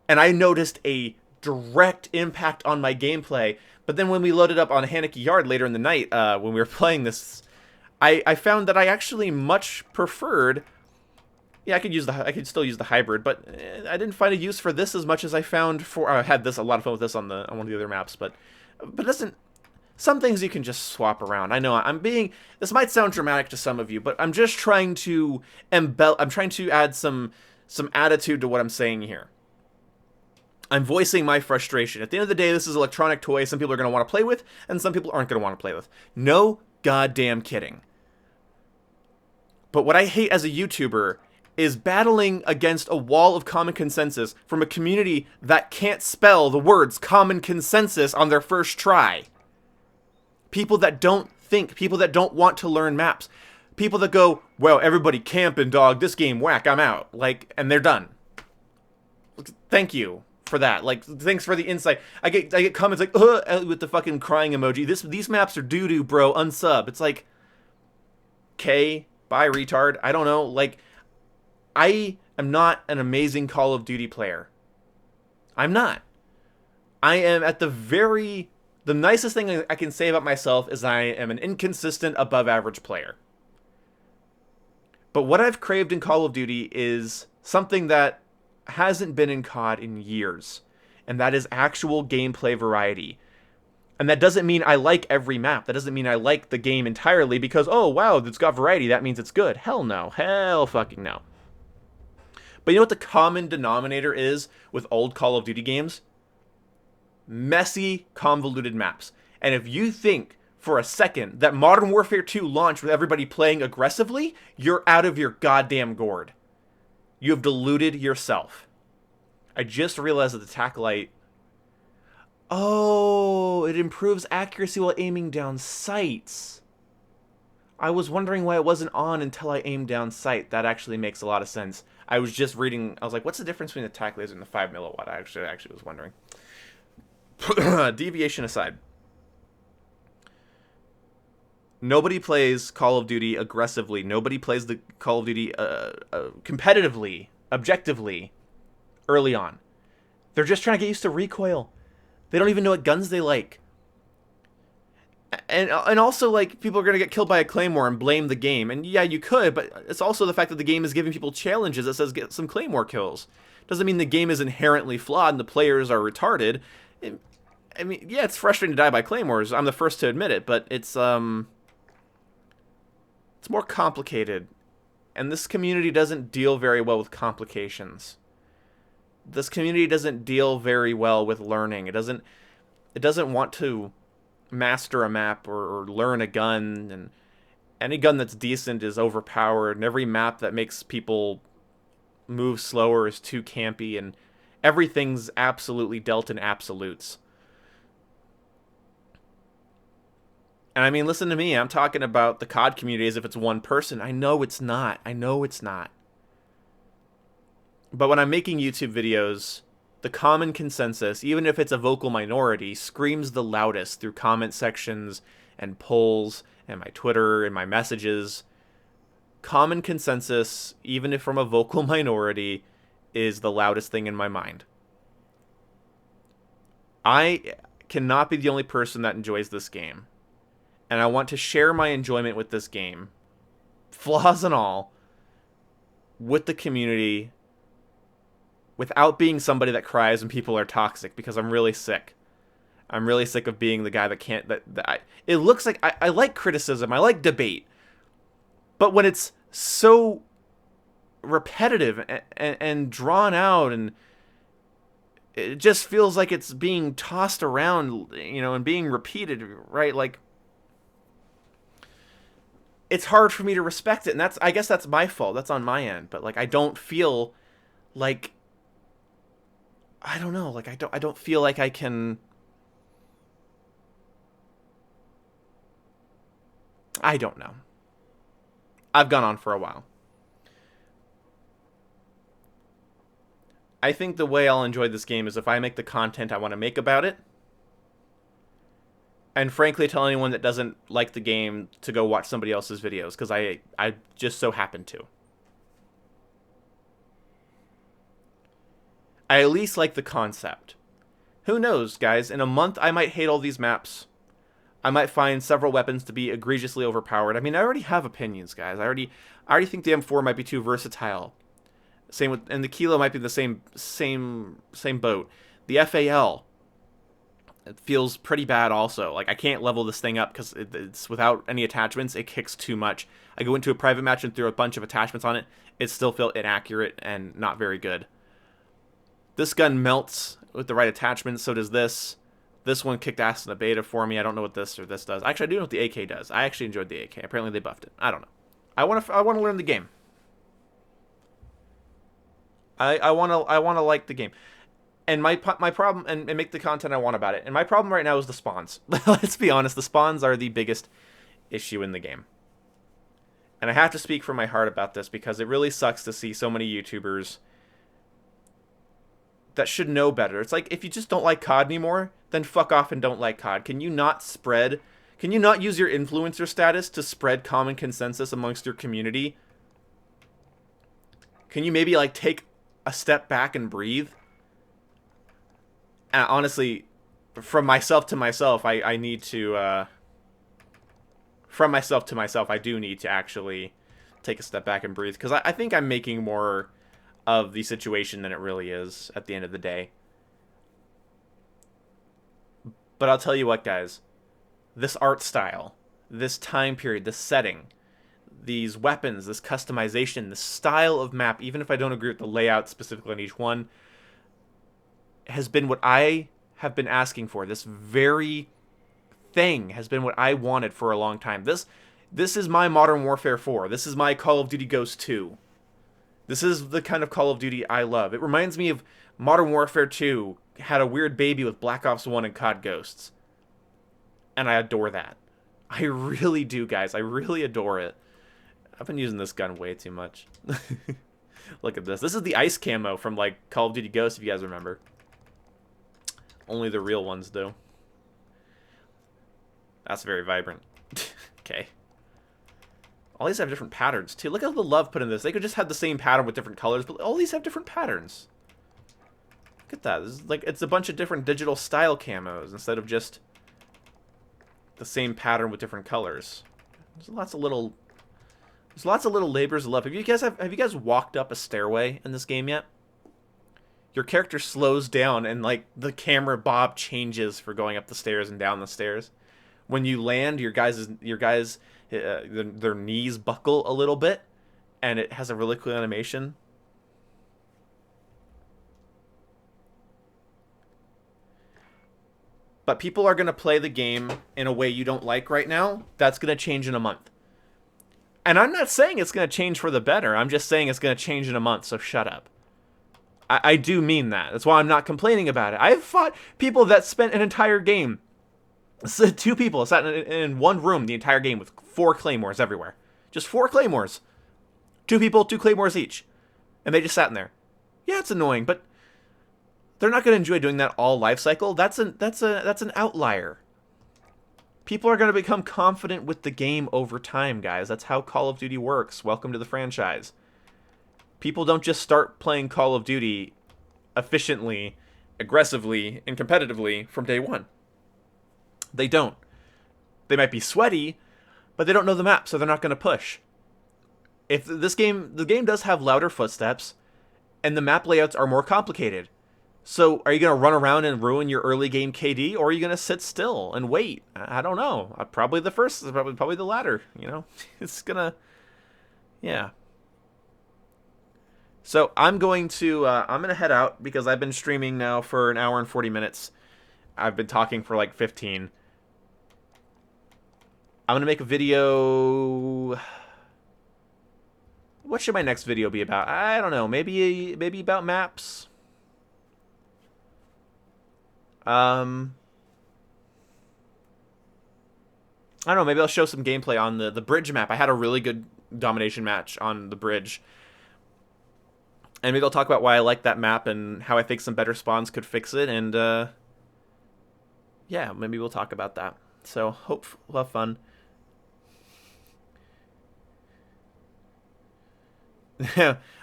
Speaker 1: And I noticed a direct impact on my gameplay. But then when we loaded up on Haneke Yard later in the night, when we were playing this, I found that I actually much preferred... Yeah, I could still use the hybrid, but I didn't find a use for this as much as I found for... I had a lot of fun with this on one of the other maps, but it doesn't... Some things you can just swap around. I know this might sound dramatic to some of you, but I'm just trying to I'm trying to add some attitude to what I'm saying here. I'm voicing my frustration. At the end of the day, this is an electronic toy some people are going to want to play with, and some people aren't going to want to play with. No goddamn kidding. But what I hate as a YouTuber is battling against a wall of common consensus from a community that can't spell the words common consensus on their first try. People that don't think, people that don't want to learn maps, people that go, well, everybody camping, dog, this game, whack, I'm out, like, and they're done. Thank you for that. Like, thanks for the insight. I get comments like, with the fucking crying emoji. These maps are doo-doo, bro, unsub. It's like, okay, bye, retard. I don't know, like, I am not an amazing Call of Duty player. I'm not. I am at the nicest thing I can say about myself is I am an inconsistent, above-average player. But what I've craved in Call of Duty is something that hasn't been in COD in years, and that is actual gameplay variety. And that doesn't mean I like every map. That doesn't mean I like the game entirely because, oh, wow, it's got variety. That means it's good. Hell no. Hell fucking no. But you know what the common denominator is with old Call of Duty games? Messy, convoluted maps. And if you think for a second that Modern Warfare 2 launched with everybody playing aggressively, you're out of your goddamn gourd. You have deluded yourself. I just realized that the tac light... Oh, it improves accuracy while aiming down sights. I was wondering why it wasn't on until I aimed down sight. That actually makes a lot of sense. I was just reading... I was like, what's the difference between the tac laser and the 5 milliwatt? I actually was wondering. Deviation aside, nobody plays Call of Duty aggressively. Nobody plays the Call of Duty competitively, objectively, early on. They're just trying to get used to recoil. They don't even know what guns they like. And also, like, people are going to get killed by a claymore and blame the game. And yeah, you could, but it's also the fact that the game is giving people challenges that says get some claymore kills. Doesn't mean the game is inherently flawed and the players are retarded. I mean, yeah, it's frustrating to die by claymores. I'm the first to admit it, but it's more complicated. And this community doesn't deal very well with complications. This community doesn't deal very well with learning. It doesn't want to master a map or learn a gun, and any gun that's decent is overpowered, and every map that makes people move slower is too campy, and everything's absolutely dealt in absolutes. And I mean, listen to me, I'm talking about the COD community as if it's one person. I know it's not. I know it's not. But when I'm making YouTube videos, the common consensus, even if it's a vocal minority, screams the loudest through comment sections and polls and my Twitter and my messages. Common consensus, even if from a vocal minority, is the loudest thing in my mind. I cannot be the only person that enjoys this game. And I want to share my enjoyment with this game, flaws and all, with the community without being somebody that cries when people are toxic, because I'm really sick. I'm really sick of being the guy that can't... it looks like... I like criticism. I like debate. But when it's so repetitive and drawn out, and it just feels like it's being tossed around, you know, and being repeated, right? Like, it's hard for me to respect it, and I guess that's my fault. That's on my end. But like, I don't feel like... I don't know. Like, I don't feel like I can... I don't know. I've gone on for a while. I think the way I'll enjoy this game is if I make the content I want to make about it. And frankly, tell anyone that doesn't like the game to go watch somebody else's videos, because I just so happen to. I at least like the concept. Who knows, guys? In a month, I might hate all these maps. I might find several weapons to be egregiously overpowered. I mean, I already have opinions, guys. I already think the M4 might be too versatile. Same with, and the Kilo might be the same boat. The FAL, it feels pretty bad also. Like, I can't level this thing up because it's without any attachments. It kicks too much. I go into a private match and throw a bunch of attachments on it. It still feels inaccurate and not very good. This gun melts with the right attachments. So does this. This one kicked ass in the beta for me. I don't know what this or this does. Actually, I do know what the AK does. I actually enjoyed the AK. Apparently, they buffed it. I don't know. I want to learn the game. I want to like the game, and my problem and make the content I want about it. And my problem right now is the spawns. Let's be honest. The spawns are the biggest issue in the game. And I have to speak from my heart about this because it really sucks to see so many YouTubers that should know better. It's like, if you just don't like COD anymore, then fuck off and don't like COD. Can you not use your influencer status to spread common consensus amongst your community? Can you maybe, like, take a step back and breathe? Honestly, from myself to myself, I need to, from myself to myself, I do need to actually take a step back and breathe, because I think I'm making more of the situation than it really is at the end of the day. But I'll tell you what, guys. This art style, this time period, this setting, these weapons, this customization, this style of map, even if I don't agree with the layout specifically on each one, has been what I have been asking for. This very thing has been what I wanted for a long time. This is my Modern Warfare 4. This is my Call of Duty Ghost 2. This is the kind of Call of Duty I love. It reminds me of Modern Warfare 2 had a weird baby with Black Ops 1 and COD Ghosts. And I adore that. I really do, guys. I really adore it. I've been using this gun way too much. Look at this. This is the ice camo from, like, Call of Duty Ghosts, if you guys remember. Only the real ones do. That's very vibrant. Okay. All these have different patterns, too. Look at the love put in this. They could just have the same pattern with different colors, but all these have different patterns. Look at that. This is like, it's a bunch of different digital style camos instead of just the same pattern with different colors. There's lots of little labors of love. Have you guys walked up a stairway in this game yet? Your character slows down and, like, the camera bob changes for going up the stairs and down the stairs. When you land, your guys their knees buckle a little bit, and it has a really cool animation. But people are going to play the game in a way you don't like right now. That's going to change in a month. And I'm not saying it's going to change for the better. I'm just saying it's going to change in a month, so shut up. I do mean that. That's why I'm not complaining about it. I've fought people that spent an entire game. So 2 people sat in one room the entire game with 4 claymores everywhere. Just 4 claymores. 2 people, 2 claymores each. And they just sat in there. Yeah, it's annoying, but they're not going to enjoy doing that all life cycle. That's an outlier. People are going to become confident with the game over time, guys. That's how Call of Duty works. Welcome to the franchise. People don't just start playing Call of Duty efficiently aggressively and competitively from day one. They don't. They might be sweaty, but they don't know the map, so they're not going to push. If the game does have louder footsteps, and the map layouts are more complicated. So are you going to run around and ruin your early game KD, or are you going to sit still and wait? I don't know. Probably the first, probably the latter, you know? It's going to, yeah. So I'm going to head out because I've been streaming now for an hour and 40 minutes. I've been talking for like 15. I'm going to make a video. What should my next video be about? I don't know. Maybe about maps. I don't know. Maybe I'll show some gameplay on the bridge map. I had a really good domination match on the bridge. And maybe I'll talk about why I like that map and how I think some better spawns could fix it. And, yeah, maybe we'll talk about that. So, hope we'll have fun.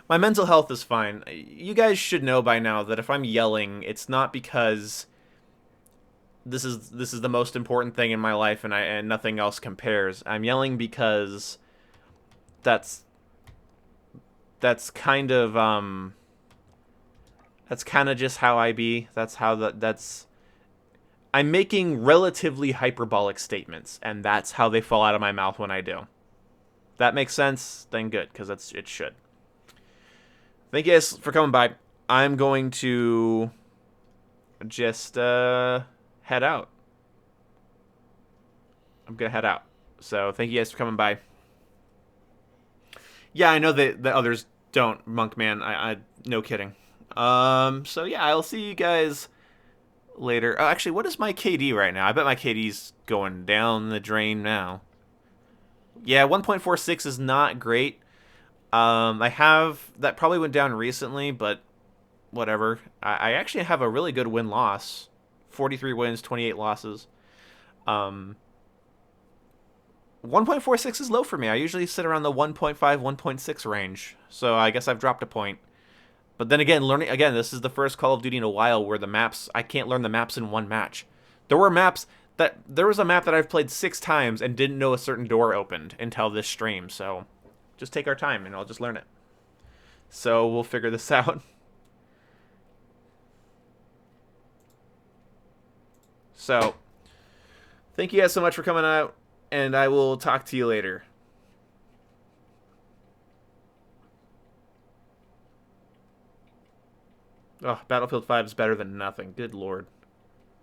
Speaker 1: My mental health is fine. You guys should know by now that if I'm yelling, it's not because this is the most important thing in my life and nothing else compares. I'm yelling because that's kind of just how I be. I'm making relatively hyperbolic statements, and that's how they fall out of my mouth when I do. That makes sense? Then good, because it should. Thank you guys for coming by. I'm going to just head out. I'm going to head out. So thank you guys for coming by. Yeah, I know that others don't, Monkman. I no kidding. So yeah, I'll see you guys later. Oh, actually, what is my KD right now? I bet my KD's going down the drain now. Yeah, 1.46 is not great. That probably went down recently, but whatever. I actually have a really good win-loss. 43 wins, 28 losses. 1.46 is low for me. I usually sit around the 1.5, 1.6 range. So I guess I've dropped a point. But then again, this is the first Call of Duty in a while where I can't learn the maps in one match. There was a map that I've played 6 times and didn't know a certain door opened until this stream. So just take our time and I'll just learn it. So we'll figure this out. So thank you guys so much for coming out, and I will talk to you later. Oh, Battlefield 5 is better than nothing. Good lord.